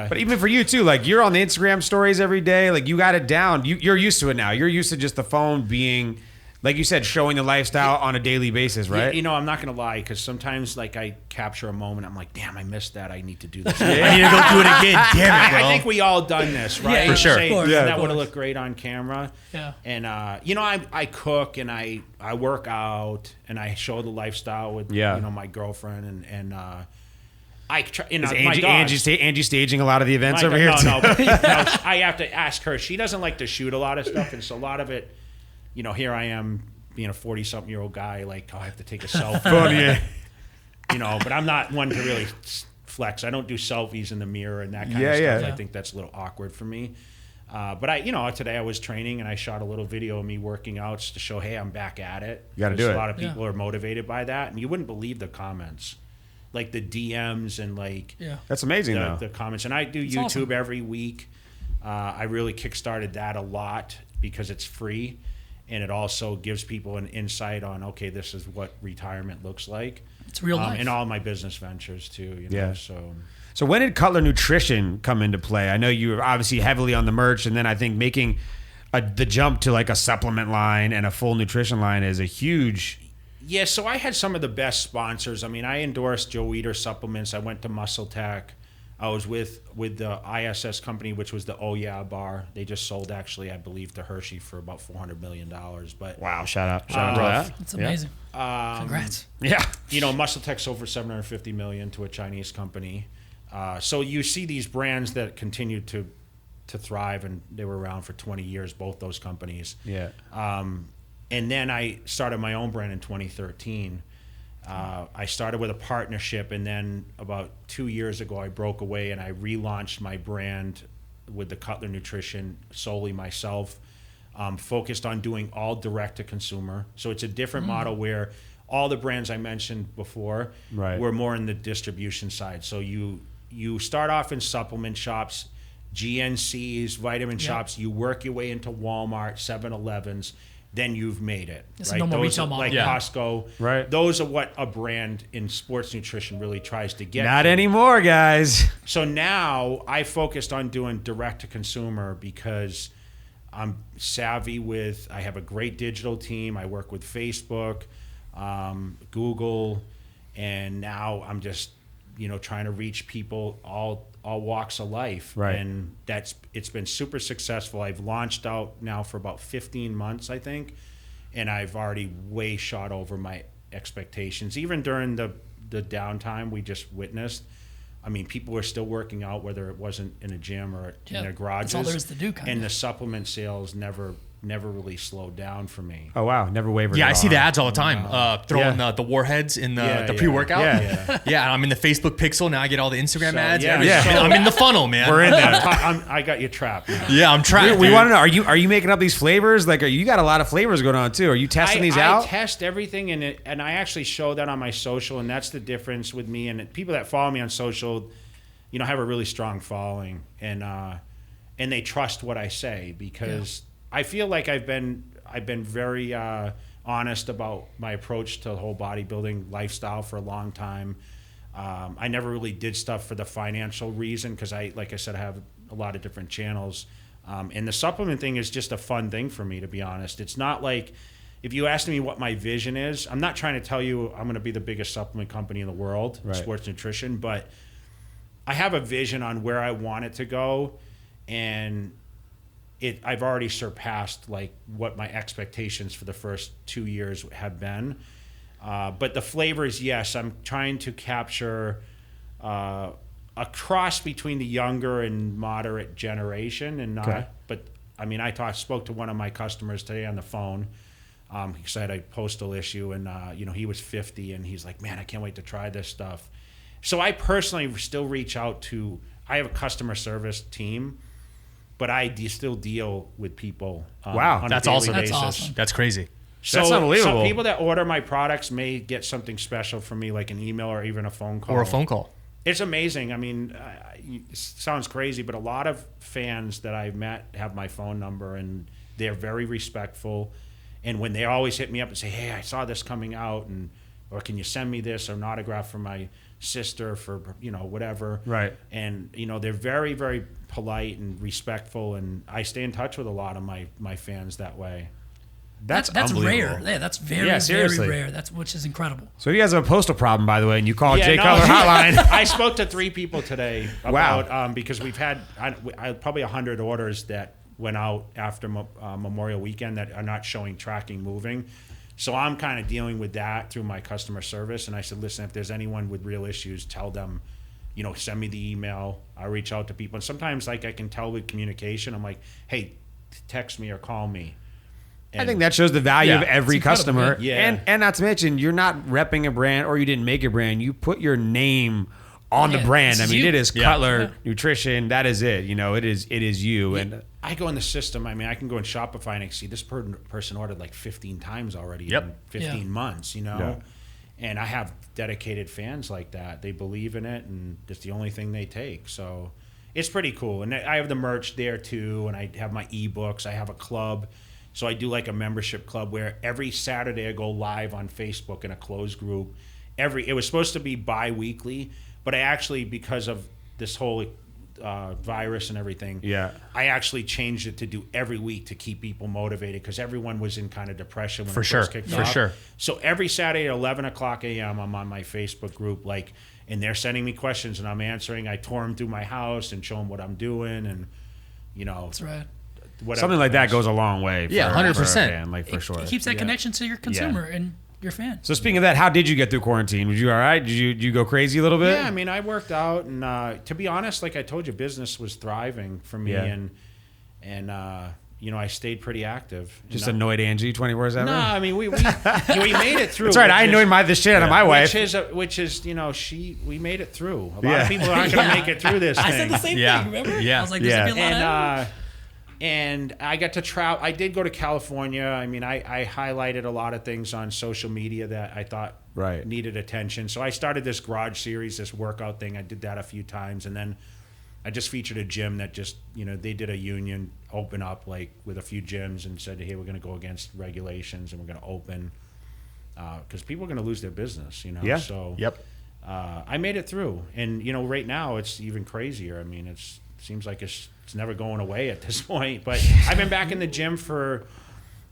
But even for you too, like you're on the Instagram stories every day, like you got it down. You're used to it now. You're used to just the phone being, like you said, showing the lifestyle on a daily basis, right? I'm not going to lie, because sometimes like I capture a moment, I'm like, damn, I missed that. I need to do this. I need to go do it again. Damn it, bro. I think we all done this, right? Yeah, for sure. Say, Of course, Yeah, of that would course. have looked great on camera. Yeah. And I cook and I work out and I show the lifestyle with my girlfriend and I try. Is my Angie, dogs. Angie staging a lot of the events over here? No, too? no, but, no, I have to ask her. She doesn't like to shoot a lot of stuff, and so a lot of it, here I am being a 40-something-year-old guy, like, I have to take a selfie. But I'm not one to really flex. I don't do selfies in the mirror and that kind of stuff. Yeah. I think that's a little awkward for me. But today I was training and I shot a little video of me working out just to show, hey, I'm back at it. You gotta do it. A lot of people are motivated by that, and you wouldn't believe the comments, like the DMs and like That's amazing, though. the comments. And I do It's YouTube awesome. every week. I really kickstarted that a lot because it's free, and it also gives people an insight on, okay, this is what retirement looks like. It's real life. And all my business ventures too. Yeah. So when did Cutler Nutrition come into play? I know you were obviously heavily on the merch, and then I think making the jump to like a supplement line and a full nutrition line is a huge. yeah, so I had some of the best sponsors. I mean, I endorsed Joe Weider supplements. I went to Muscle Tech. I was with the ISS company, which was the Oh Yeah bar. They just sold, actually, I believe, to Hershey for about $400 million. But Wow! Shout out to that. That's amazing. Congrats. Yeah. Muscle Tech sold for $750 million to a Chinese company. So you see these brands that continue to thrive, and they were around for 20 years, both those companies. Yeah. And then I started my own brand in 2013. I started with a partnership, and then about 2 years ago, I broke away and I relaunched my brand with the Cutler Nutrition solely myself, focused on doing all direct to consumer. So it's a different model where all the brands I mentioned before were more in the distribution side. So you start off in supplement shops, GNCs, vitamin shops. You work your way into Walmart, 7-Elevens. Then you've made it. It's a right? normal Those retail are model. like Yeah. Costco. Right. Those are what a brand in sports nutrition really tries to get. Not to. anymore, guys. So now I focused on doing direct to consumer because I'm savvy with. I have a great digital team. I work with Facebook, Google, and now I'm just trying to reach people all walks of life. Right. And it's been super successful. I've launched out now for about 15 months, I think, and I've already way shot over my expectations. Even during the downtime we just witnessed, I mean, people were still working out, whether it wasn't in a gym or in their garages. That's all there is to do, and the supplement sales never really slowed down for me. Oh wow, never wavered. Yeah, at I see all. the ads all the time. Throwing the warheads in the pre-workout. Yeah. Yeah, I'm in the Facebook pixel now. I get all the Instagram So, ads. yeah, So I'm in the funnel, man. We're in there. I got you trapped. Man. Yeah, I'm trying. We want to know: Are you making up these flavors? Like, you got a lot of flavors going on too. Are you testing these out? I test everything, and I actually show that on my social, and that's the difference with me and people that follow me on social. Have a really strong following, and they trust what I say because I feel like I've been very honest about my approach to the whole bodybuilding lifestyle for a long time. I never really did stuff for the financial reason because like I said, I have a lot of different channels, and the supplement thing is just a fun thing for me, to be honest. It's not like, if you ask me what my vision is, I'm not trying to tell you I'm going to be the biggest supplement company in the world, Right. sports nutrition, but I have a vision on where I want it to go, and I've already surpassed like what my expectations for the first 2 years have been. But the flavors, yes, I'm trying to capture a cross between the younger and moderate generation, and not. Okay. But I mean, spoke to one of my customers today on the phone. Because I had a postal issue, and he was 50, and he's like, "Man, I can't wait to try this stuff." So I personally still reach out to. I have a customer service team, but I still deal with people. Wow, on That's a daily awesome. That's basis. awesome. That's crazy. So That's unbelievable. some people that order my products may get something special from me, like an email or even a phone call. Or a phone call. It's amazing. I mean, it sounds crazy, but a lot of fans that I've met have my phone number, and they're very respectful. And when they always hit me up and say, "Hey, I saw this coming out," or "Can you send me this or an autograph for my sister for whatever." Right. And they're very, very polite and respectful, and I stay in touch with a lot of my fans that way. That's rare. unbelievable. Yeah, that's very, Yeah, very seriously. rare. Which is incredible. So you guys have a postal problem, by the way, and you call Yeah, Jay no, Cutler hotline. I spoke to 3 people today about because we've had probably 100 orders that went out after Memorial Weekend that are not showing tracking moving. So I'm kind of dealing with that through my customer service. And I said, listen, if there's anyone with real issues, tell them, send me the email. I reach out to people. And sometimes I can tell with communication, I'm like, hey, text me or call me. And I think that shows the value Yeah, of every it's incredible, customer. yeah. And not to mention, you're not repping a brand, or you didn't make a brand. You put your name on the Yeah, brand. this I is mean, you. it is Yeah. Cutler Yeah. Nutrition. That is it. It is you. And I go in the system. I mean, I can go in Shopify and I see this person ordered like 15 times already Yep. in 15 Yeah. months, Yeah. And I have dedicated fans like that. They believe in it, and it's the only thing they take. So it's pretty cool. And I have the merch there too, and I have my ebooks. I have a club. So I do like a membership club where every Saturday I go live on Facebook in a closed group. It was supposed to be bi-weekly, but I actually, because of this whole virus and everything, Yeah. I actually changed it to do every week to keep people motivated, because everyone was in kind of depression when For it sure, first kicked for off. sure. So every Saturday at 11 o'clock a.m., I'm on my Facebook group, and they're sending me questions and I'm answering. I tour them through my house and show them what I'm doing, and That's right. whatever. something like that goes a long way. Yeah, for 100%. a fan, like for sure. It keeps that connection to your consumer and your fan. So speaking of that, how did you get through quarantine? Was you all right? Did you go crazy a little bit? Yeah, I mean, I worked out, and to be honest, like I told you, business was thriving for me, Yeah. and I stayed pretty active. Just And, annoyed Angie 24/7. no, I mean we made it through. That's right. which I is- annoyed the shit out of my wife. Which is we made it through. A lot Yeah. of people aren't going to make it through this I thing. said the same Yeah. thing. Remember? Yeah. I was like, "This would be a lot of And I got to travel. I did go to California. I mean, I highlighted a lot of things on social media that I thought Right. needed attention. So I started this garage series, this workout thing. I did that a few times, and then I just featured a gym that just, they did a union open up like with a few gyms and said, hey, we're going to go against regulations and we're going to open because people are going to lose their business, Yeah. So Yep. I made it through, and right now it's even crazier. I mean, seems like it's never going away at this point. But I've been back in the gym for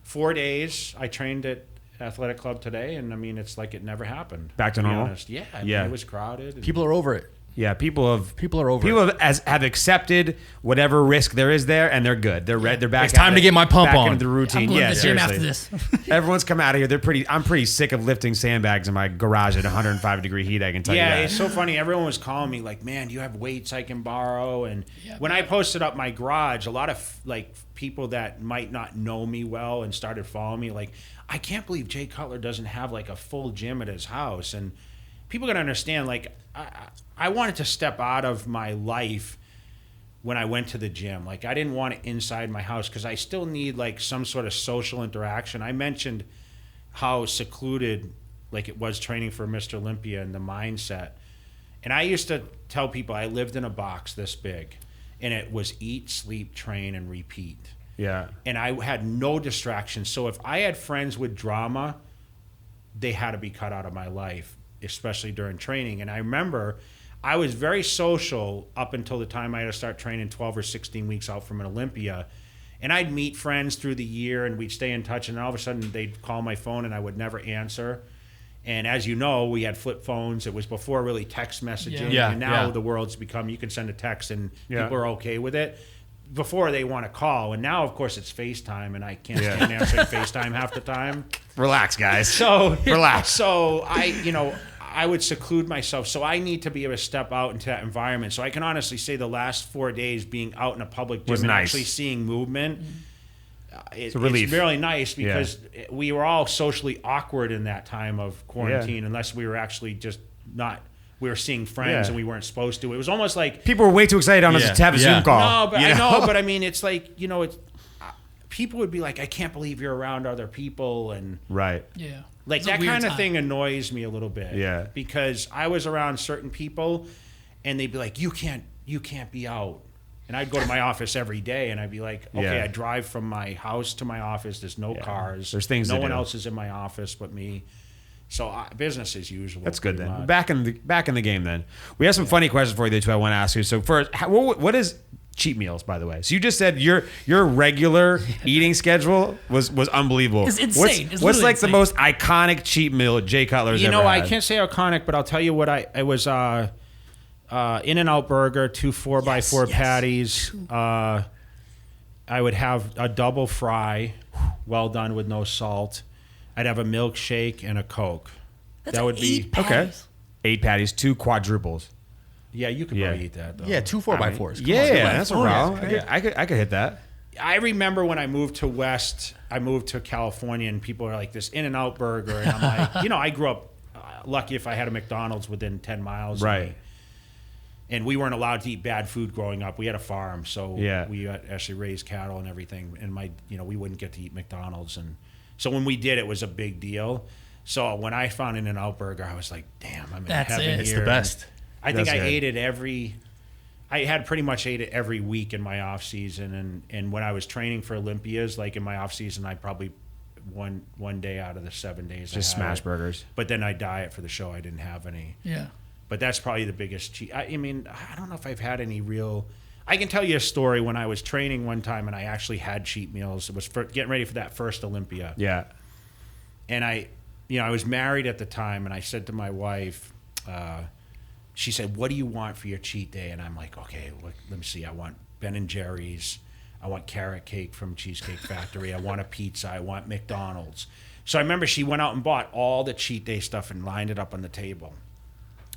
4 days. I trained at Athletic Club today, and I mean, it's like it never happened. Back to normal? Honest. Yeah. I mean, Yeah. it was crowded. and- People are over it. Yeah, people are over People have accepted whatever risk there is there, and they're good. They're they're back. It's time at to it, get my pump back on. into the I'm routine. going Yeah, to the gym seriously. after this. Everyone's come out of here. I'm pretty sick of lifting sandbags in my garage at 105-degree heat. I can tell you Yeah, that. it's so funny. Everyone was calling me like, "Man, do you have weights I can borrow?" And Yeah, when I posted up my garage, a lot of like people that might not know me well and started following me, like, I can't believe Jay Cutler doesn't have like a full gym at his house. And people gotta understand, like, I wanted to step out of my life when I went to the gym. Like, I didn't want it inside my house because I still need like some sort of social interaction. I mentioned how secluded like it was training for Mr. Olympia and the mindset. And I used to tell people I lived in a box this big, and it was eat, sleep, train, and repeat. Yeah. And I had no distractions. So if I had friends with drama, they had to be cut out of my life, especially during training. And I remember I was very social up until the time I had to start training 12 or 16 weeks out from an Olympia. And I'd meet friends through the year, and we'd stay in touch. And all of a sudden, they'd call my phone, and I would never answer. And as you know, we had flip phones. It was before really text messaging. Yeah. And now Yeah. the world's become, you can send a text, and Yeah. people are okay with it. Before they want to call, and now of course it's FaceTime, and I can't Yeah. stand answering FaceTime half the time. Relax, guys. So Relax. So I would seclude myself. So I need to be able to step out into that environment. So I can honestly say the last 4 days being out in a public gym Was and nice. actually seeing movement, It's a relief. It's really nice because we were all socially awkward in that time of quarantine, Yeah. unless we were actually just not. We were seeing friends Yeah. and we weren't supposed to. It was almost like People were way too excited on us Yeah. to have a Yeah. Zoom call. no, but you I know, but I mean, it's like it's people would be like, I can't believe you're around other people, and Right. Yeah. like It's a that weird kind of time. thing annoys me a little bit. Yeah. because I was around certain people, and they'd be like, you can't be out, and I'd go to my office every day, and I'd be like, okay, Yeah. I drive from my house to my office. There's no cars. There's things No to one do. else is in my office but me. So business as usual. That's good pretty then. much. Back in the game then. We have some funny questions for you too. I want to ask you. So first, what is cheat meals, by the way? So you just said your regular eating schedule was unbelievable. It's insane. What's, It's what's literally like the insane. most iconic cheat meal Jay Cutler's You ever know, I had? can't say iconic, but I'll tell you what I was In-N-Out Burger, 2 4x4 yes. patties. I would have a double fry, well done with no salt. I'd have a milkshake and a Coke. That's that would be 8 patties. 8 patties, 2 quadruples. yeah. You could Yeah. probably eat that though. Yeah, 2 4x4s. Come on. Yeah, that's a 4x4, problem. yeah. I could hit that. I remember when I moved to West, I moved to California, and people are like, this In-N-Out Burger, and I'm like, I grew up lucky if I had a McDonald's within 10 miles. of Right. me. And we weren't allowed to eat bad food growing up. We had a farm, so Yeah. we actually raised cattle and everything. And we wouldn't get to eat McDonald's, and so when we did, it was a big deal. So when I found In-N-Out Burger, I was like, "Damn, I'm in That's heaven it. here." It's the best. I think That's I good. ate it I had pretty much ate it every week in my off season, and when I was training for Olympias, like in my off season, I probably one day out of the 7 days Just I had smash it. burgers. But then I diet for the show. I didn't have any. Yeah. But that's probably the biggest cheat. I mean, I don't know if I've had any real. I can tell you a story when I was training one time and I actually had cheat meals. It was for getting ready for that first Olympia. Yeah. And I was married at the time, and I said to my wife, she said, "What do you want for your cheat day?" And I'm like, "Okay, let me see. I want Ben and Jerry's. I want carrot cake from Cheesecake Factory. I want a pizza. I want McDonald's." So I remember she went out and bought all the cheat day stuff and lined it up on the table.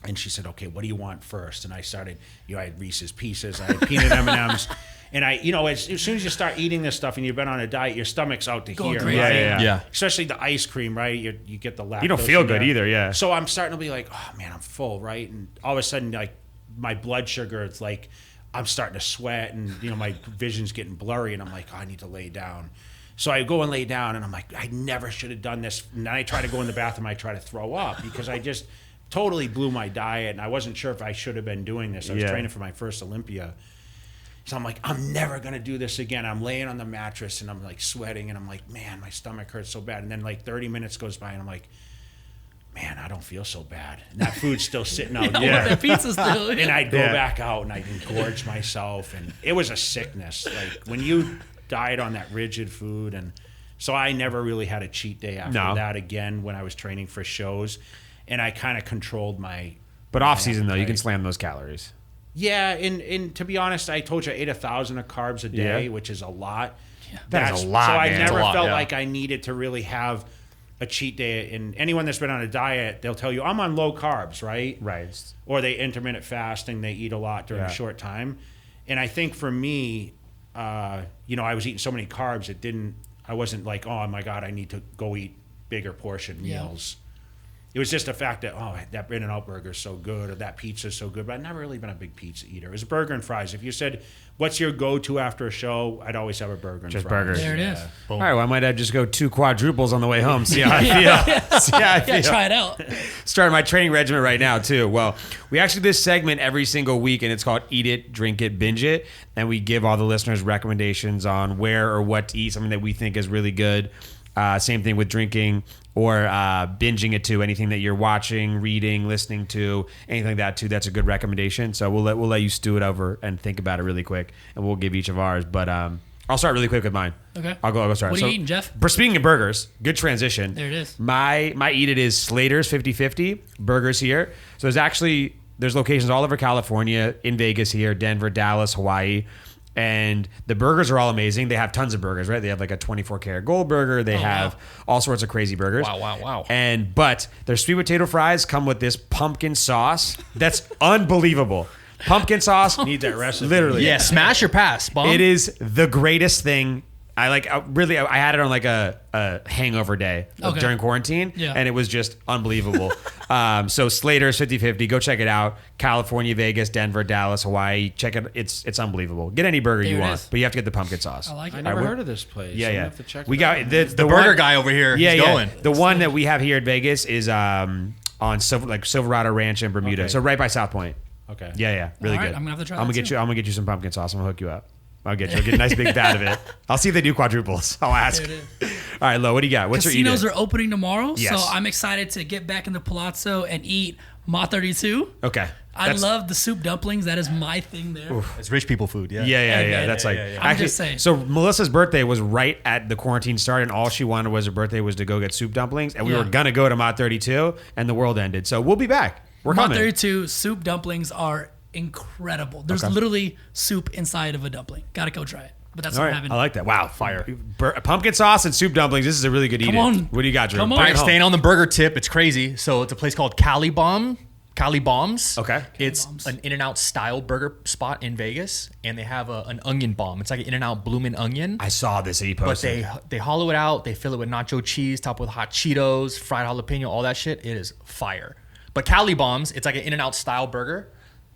And she said, "Okay, what do you want first?" And I started, I had Reese's Pieces, I had peanut M&Ms, and as soon as you start eating this stuff and you've been on a diet, your stomach's out to Going here, crazy. right? Yeah. Especially the ice cream, right? You get the lactose. You don't feel in good there. either, yeah. So I'm starting to be like, oh man, I'm full, right? And all of a sudden, like my blood sugar, it's like I'm starting to sweat, and my vision's getting blurry, and I'm like, oh, I need to lay down. So I go and lay down, and I'm like, I never should have done this. And then I try to go in the bathroom, I try to throw up because I just totally blew my diet, and I wasn't sure if I should have been doing this. I was Yeah. training for my first Olympia. So I'm like, I'm never going to do this again. I'm laying on the mattress, and I'm like sweating, and I'm like, man, my stomach hurts so bad. And then like 30 minutes goes by, and I'm like, man, I don't feel so bad. And that food's still sitting out Yeah, there. with that pizza still. And I'd go back out and I'd engorge myself. And it was a sickness. Like when you diet on that rigid food. And so I never really had a cheat day after that again when I was training for shows. And I kind of controlled my. But off season though, you can slam those calories. Yeah, and to be honest, I told you I ate 1,000 of carbs a day, which is a lot. Yeah. That's a lot, So I man. never It's a lot, felt yeah. like I needed to really have a cheat day. And anyone that's been on a diet, they'll tell you, I'm on low carbs, right? Right. Or they intermittent fasting, they eat a lot during a short time. And I think for me, I was eating so many carbs, I wasn't like, oh my God, I need to go eat bigger portion meals. It was just the fact that, that In-N-Out burger is so good, or that pizza is so good. But I've never really been a big pizza eater. It was burger and fries. If you said, what's your go-to after a show, I'd always have a burger and Just fries. burgers. There it is. All right, well, I might have just go 2 quadruples on the way home. See how I feel. See how I feel. Yeah, try it out. Starting my training regimen right now too. Well, we actually do this segment every single week, and it's called Eat It, Drink It, Binge It, and we give all the listeners recommendations on where or what to eat, something that we think is really good. Same thing with drinking or binging it too. Anything that you're watching, reading, listening to, anything like that too. That's a good recommendation. So we'll let you stew it over and think about it really quick, and we'll give each of ours. But I'll start really quick with mine. Okay. I'll go start. What are you eating, Jeff? Speaking of burgers, good transition. There it is. My Eat It is Slater's 50/50 burgers here. So there's locations all over California, in Vegas here, Denver, Dallas, Hawaii. And the burgers are all amazing. They have tons of burgers, right? They have like a 24-karat gold burger. They have all sorts of crazy burgers. Wow. But their sweet potato fries come with this pumpkin sauce that's unbelievable. Pumpkin sauce. Need that recipe. Literally. Yeah, smash or pass, bomb. It is the greatest thing. I had it on like a hangover day during quarantine, and it was just unbelievable. So Slater's 50/50, go check it out. California, Vegas, Denver, Dallas, Hawaii. Check it. It's unbelievable. Get any burger you want, but you have to get the pumpkin sauce. I like it. I never heard of this place. Yeah, I'm yeah. gonna have to check We it got out. the burger one, guy over here. Yeah, he's yeah. going. The one that we have here in Vegas is on Silverado Ranch in Bermuda, Okay. so right by South Point. Okay. Yeah, really All right, good. I'm gonna have to try I'm gonna that get too. you. I'm gonna get you some pumpkin sauce. I'm gonna hook you up. I'll get a nice big vat of it. I'll see if they do quadruples. I'll ask. There it is. All right, Lo, what do you got? What's Casinos your eat? are opening tomorrow, Yes. so I'm excited to get back into Palazzo and eat Ma 32. Okay. I love the soup dumplings. That is my thing there. It's rich people food. Yeah. Yeah. That's like I'm actually. just saying. So Melissa's birthday was right at the quarantine start, and all she wanted was her birthday was to go get soup dumplings, and we Yeah. were gonna go to Mod 32, and the world ended. So we'll be back. We're Ma coming. 32 soup dumplings are incredible. There's literally soup inside of a dumpling. Gotta go try it. But that's All what right, I'm having. I like that. Wow, fire! Pumpkin sauce and soup dumplings. This is a really good eat. Come on. What do you got, Drew? Come on. All Bring right, it home. staying on the burger tip, it's crazy. So it's a place called Cali Bombs. Okay. It's Bombs. an In-N-Out style burger spot in Vegas, and they have an onion bomb. It's like an In-N-Out bloomin' onion. I saw this that you But posted. they hollow it out. They fill it with nacho cheese, topped with hot Cheetos, fried jalapeno, all that shit. It is fire. But Cali Bombs, it's like an In-N-Out style burger.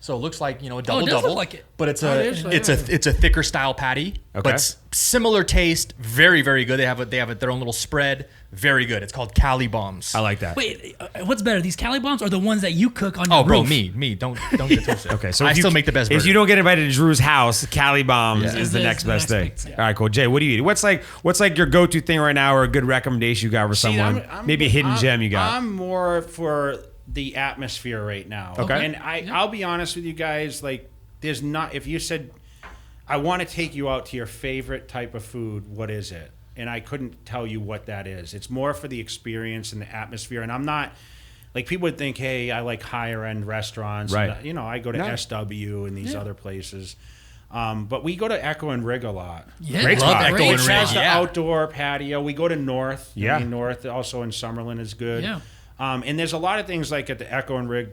So it looks like, a does double look double. like it. But it's it is, it's a thicker style patty. Okay. But similar taste, very, very good. They have their own little spread. Very good. It's called Cali Bombs. I like that. Wait, what's better, these Cali bombs or the ones that you cook on your Oh, bro, roof? me. Don't get twisted. Okay, so I if you- still make the best burger. If you don't get invited to Drew's house, Cali Bombs is Is the the next best thing. next thing. All right, cool. Jay, what do you eat? What's like your go-to thing right now, or a good recommendation you got for See, someone? Maybe a hidden gem you got. I'm more for the atmosphere right now. Okay. And I'll be honest with you guys, like there's not, if you said, I want to take you out to your favorite type of food, what is it? And I couldn't tell you what that is. It's more for the experience and the atmosphere. And I'm not, like people would think, hey, I like higher end restaurants. Right. And, I go to SW and these other places. But we go to Echo and Rig a lot. Yeah, Great Love spot. Echo Great and Which Rig. has the Yeah. outdoor patio. We go to North. Yeah. North also in Summerlin is good. Yeah. And there's a lot of things like at the Echo and Rig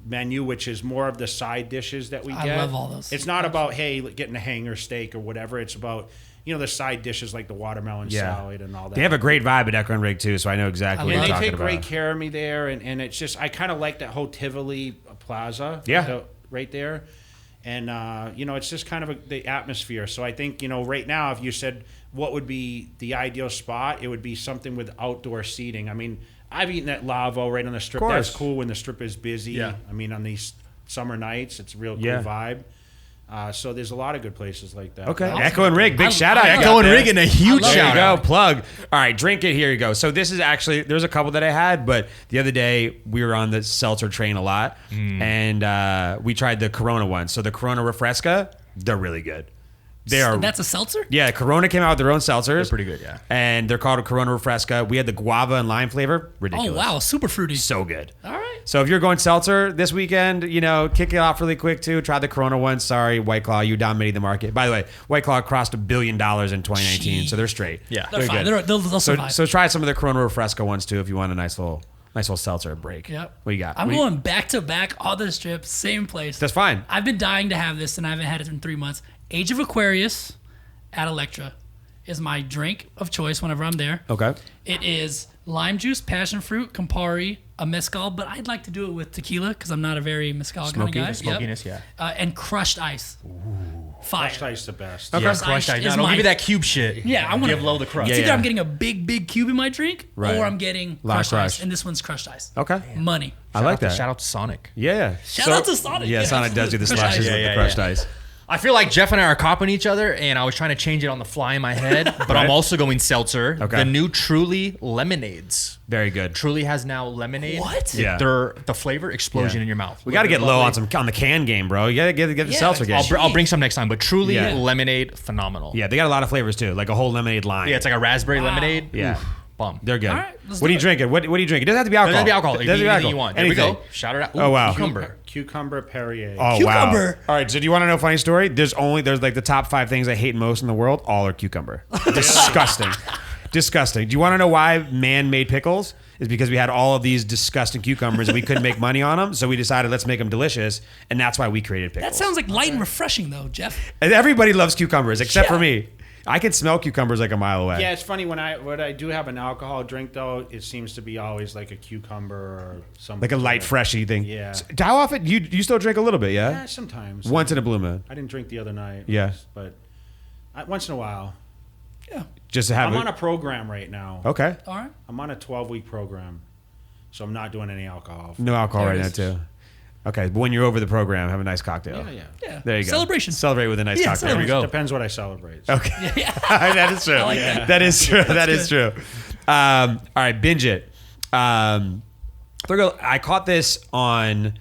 menu, which is more of the side dishes that we I get. love all those. It's not about, hey, getting a hanger steak or whatever. It's about, the side dishes like the watermelon salad and all that. They have a great vibe at Echo and Rig too, so I know exactly I what love you're And they talking take about. great care of me there. And it's just, I kind of like that whole Tivoli Plaza. Yeah. Right there. And, it's just kind of the atmosphere. So I think, right now, if you said what would be the ideal spot, it would be something with outdoor seating. I mean, I've eaten at Lavo right on the strip. Of course. That's cool when the strip is busy. Yeah. I mean, on these summer nights, it's a real cool Yeah. vibe. So there's a lot of good places like that. Okay. Awesome. Echo and Rig, big shout out. Echo and Rig and a huge love it. There you shout go, out. plug. All right, drink it. Here you go. So this is actually, there's a couple that I had, but the other day we were on the seltzer train a lot, and we tried the Corona one. So the Corona Refresca, they're really good. They are. That's a seltzer? Yeah, Corona came out with their own seltzers. They're pretty good, yeah. And they're called a Corona Refresca. We had the guava and lime flavor. Ridiculous. Oh, wow. Super fruity. So good. All right. So if you're going seltzer this weekend, kick it off really quick too. Try the Corona one. Sorry, White Claw, you dominated the market. By the way, White Claw crossed $1 billion in 2019, so they're straight. Yeah. They're fine. good. They'll So, survive. so try some of the Corona Refresca ones too if you want a nice little seltzer break. Yep. What you got? I'm What do you- going back to back on the strip, same place. That's fine. I've been dying to have this, and I haven't had it in 3 months. Age of Aquarius at Electra is my drink of choice whenever I'm there. Okay. It is lime juice, passion fruit, Campari, a mezcal, but I'd like to do it with tequila because I'm not a very mezcal kind of Smoky, guy. the smokiness, yeah. And crushed ice. Fire. Crushed ice the best. Okay. Yeah, Crushed crushed ice ice. is No, don't my- give me that cube shit. Yeah, I'm gonna give low the crust. It's Yeah, either yeah. I'm getting a big cube in my drink, Right. or I'm getting Lot of crushed crush. ice, and this one's crushed ice. Okay. Money. I like that. Shout out to Sonic. Yeah. Shout out to Sonic. Yeah, Yeah, Sonic does do the crushed slashes ice. with Yeah, the yeah, crushed yeah. ice. I feel like Jeff and I are copying each other, and I was trying to change it on the fly in my head, but Right. I'm also going seltzer. Okay. The new Truly lemonades. Very good. Truly has now lemonade. What? Yeah. The flavor explosion Yeah. in your mouth. We got to get low Lovely. on the can game, bro. You got to get the Yeah, seltzer game. I'll bring some next time, but Truly Yeah. lemonade, phenomenal. Yeah, they got a lot of flavors too, like a whole lemonade line. Yeah, it's like a raspberry lemonade. Yeah. Oof, bomb. They're good. All right, let's What are do you it. drinking? What are you drinking? It doesn't have to be alcohol. Doesn't have to be alcohol. It It can doesn't be have to anything be you want. Anything. There we go. Shout it out. Ooh, Oh, wow. Cucumber. Cucumber Perrier. Oh Cucumber. wow! All right, so do you want to know a funny story? There's like the top 5 things I hate most in the world. All are cucumber. Disgusting, disgusting. Do you want to know why man made pickles? Is because we had all of these disgusting cucumbers and we couldn't make money on them, so we decided let's make them delicious, and that's why we created pickles. That sounds like light and refreshing, though, Jeff. And everybody loves cucumbers except for Yeah. me. I can smell cucumbers like a mile away. Yeah, it's funny when I do have an alcohol drink though, it seems to be always like a cucumber or something. Like a light, freshy thing. Yeah. So how often you still drink a little bit? Yeah. Yeah, sometimes. Once in a blue moon. I didn't drink the other night. Yeah. But once in a while. Yeah. Just to have. I'm on a program right now. Okay. All right. I'm on a 12-week program, so I'm not doing any alcohol. No alcohol There right it now is. too. Okay, but when you're over the program, have a nice cocktail. Yeah, yeah. Yeah. There you go. Celebration. Celebrate with a nice Yeah, cocktail. There we go. Depends what I celebrate. Okay. Yeah. That is true. like that. That is true. That is true. All right, binge it. I caught this on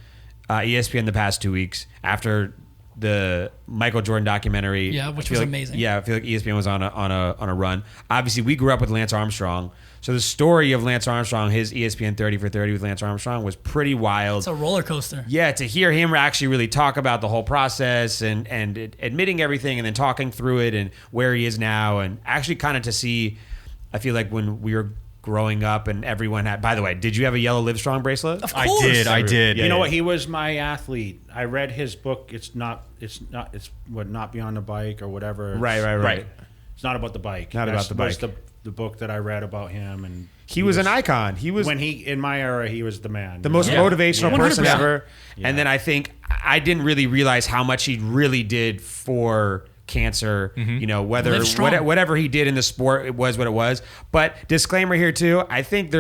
ESPN the past 2 weeks after the Michael Jordan documentary. Yeah, which I feel was like- amazing. Yeah, I feel like ESPN was on a run. Obviously, we grew up with Lance Armstrong, so the story of Lance Armstrong, his ESPN 30 for 30 with Lance Armstrong, was pretty wild. It's a roller coaster. Yeah, to hear him actually really talk about the whole process and admitting everything and then talking through it and where he is now, and actually kind of to see, I feel like when we were growing up and everyone had, by the way, did you have a yellow Livestrong bracelet? Of I course. did. I did. Yeah, You know yeah. what? He was my athlete. I read his book. It's what Not Beyond the Bike or whatever. Right. It's not about the bike. Not about the was bike. The book that I read about him, and He was an icon. He was when in my era, he was the man. the most motivational Yeah. person 100%. ever. And then I think I didn't really realize how much he really did for cancer. You know, Live strong. whatever he did in the sport, it was what it was. But disclaimer here too, I think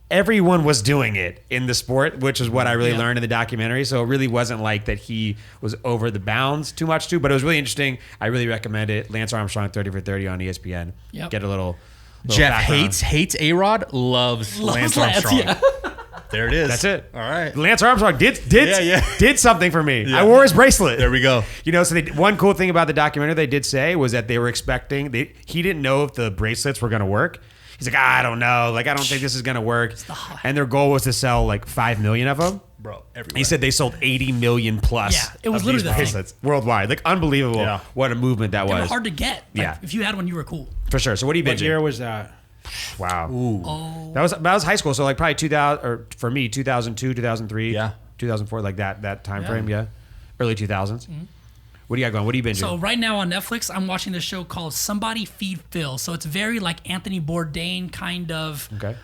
everyone was doing it in the sport, which is what I really Yeah. learned in the documentary. So it really wasn't like that he was over the bounds too much too, but it was really interesting. I really recommend it. Lance Armstrong 30 for 30 on ESPN. Yep. Get a little Jeff background. hates A-Rod, loves Lance Armstrong. Yeah. There it is. That's it. All right. Lance Armstrong did Yeah. did something for me. Yeah. I wore his bracelet. There we go. You know, so one cool thing about the documentary they did say was that they were expecting he didn't know if the bracelets were going to work. He's like, I don't know. Like, I don't think this is going to work. And their goal was to sell like 5 million of them. Bro, everywhere. He said they sold 80 million plus. Yeah, it was of literally these the thing. bracelets worldwide. Like, unbelievable. Yeah. What a movement that They were was. hard to get. Like, Yeah. If you had one, you were cool. For sure. So what are you What binging? year was that? Wow. Oh. That was high school. So like probably 2000, or for me, 2002, 2003. Yeah. 2004, like that time Yeah. frame. Yeah. Early 2000s. What do you got going? What are you binging? So right now on Netflix, I'm watching this show called Somebody Feed Phil. So it's very like Anthony Bourdain kind of. Okay.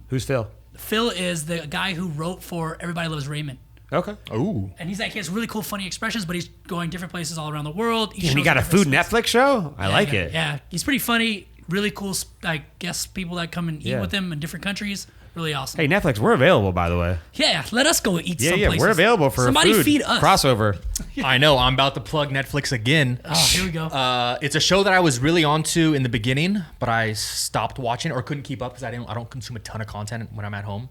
Who's Phil? Phil is the guy who wrote for Everybody Loves Raymond. Okay. Ooh. And he has really cool, funny expressions, but he's going different places all around the world. And he shows got a up different food states. Netflix show? I like Yeah, it. Yeah, he's pretty funny. Really cool, I guess, people that come and eat Yeah. with him in different countries. Really awesome. Hey, Netflix, we're available, by the way. Yeah, let us go eat Yeah, some yeah, places. we're available for Somebody food feed us. crossover. I know. I'm about to plug Netflix again. Oh, here we go. It's a show that I was really onto in the beginning, but I stopped watching or couldn't keep up because I don't consume a ton of content when I'm at home.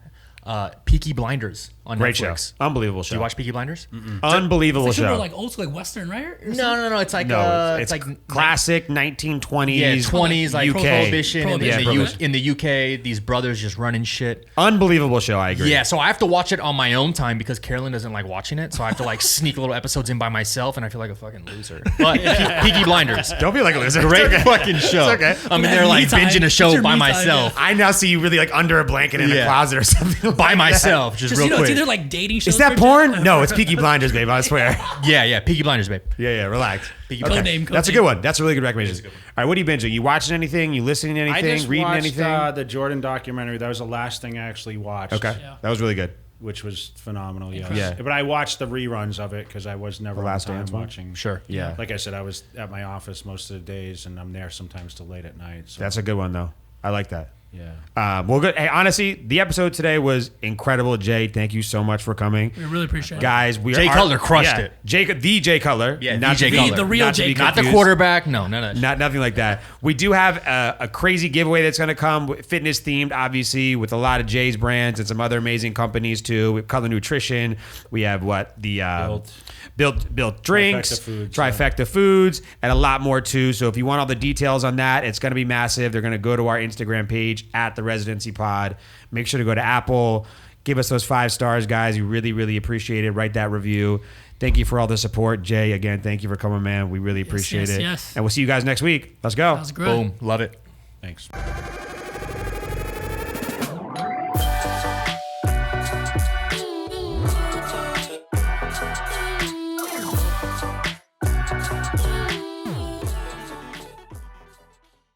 Peaky Blinders on Great Netflix. show. Unbelievable show. Do you watch Peaky Blinders? Unbelievable It's like show. like old school, like Western, right? Or No. It's like No, it's like classic 1920s. yeah, 20s like UK. prohibition, and Yeah, prohibition. in the UK, these brothers just running shit. Unbelievable show. I agree. Yeah, so I have to watch it on my own time because Carolyn doesn't like watching it. So I have to like sneak little episodes in by myself, and I feel like a fucking loser. But Peaky Blinders, Don't be like a loser. great It's okay. fucking show. It's okay. I'm in That's there like me time. binging a It's show your by me time, myself. I now see you really like under a blanket in a Yeah. closet or something. By like myself, just Just, real you know, quick. it's either like dating shows. Is that for porn? Jen- No, it's Peaky Blinders, babe. I swear. Yeah, Peaky Blinders, babe. Yeah, relax. Code name, code That's a name. good one. That's a really good recommendation. All right, what are you binging? You watching anything? You listening to I anything? just Reading watched anything? the Jordan documentary. That was the last thing I actually watched. Okay, Yeah. that was really good. Which was phenomenal. Yes. Yeah. But I watched the reruns of it because I was never on Last time Dance one? watching. Sure. Yeah. Like I said, I was at my office most of the days, and I'm there sometimes till late at night. So That's a good one though. I like that. yeah. Well, good. Hey, honestly, the episode today was incredible. Jay, thank you so much for coming. We really appreciate it. Guys, we Jay are Cutler crushed it. The Jay Cutler. Yeah, not the Jay to be- Cutler. The real not to Jay be Cutler. Not the confused. quarterback. No, none of that. Not nothing like that. We do have a crazy giveaway that's going to come, fitness themed, obviously, with a lot of Jay's brands and some other amazing companies too. We have Cutler Nutrition. We have Built Drinks, Trifecta Foods, Trifecta Foods, and a lot more too. So if you want all the details on that, it's going to be massive. They're going to go to our Instagram page at the Residency Pod. Make sure to go to Apple. Give us those 5 stars, guys. We really, really appreciate it. Write that review. Thank you for all the support. Jay, again, thank you for coming, man. We really appreciate yes, it. yes. And we'll see you guys next week. Let's go. That was great. Boom. Love it. Thanks.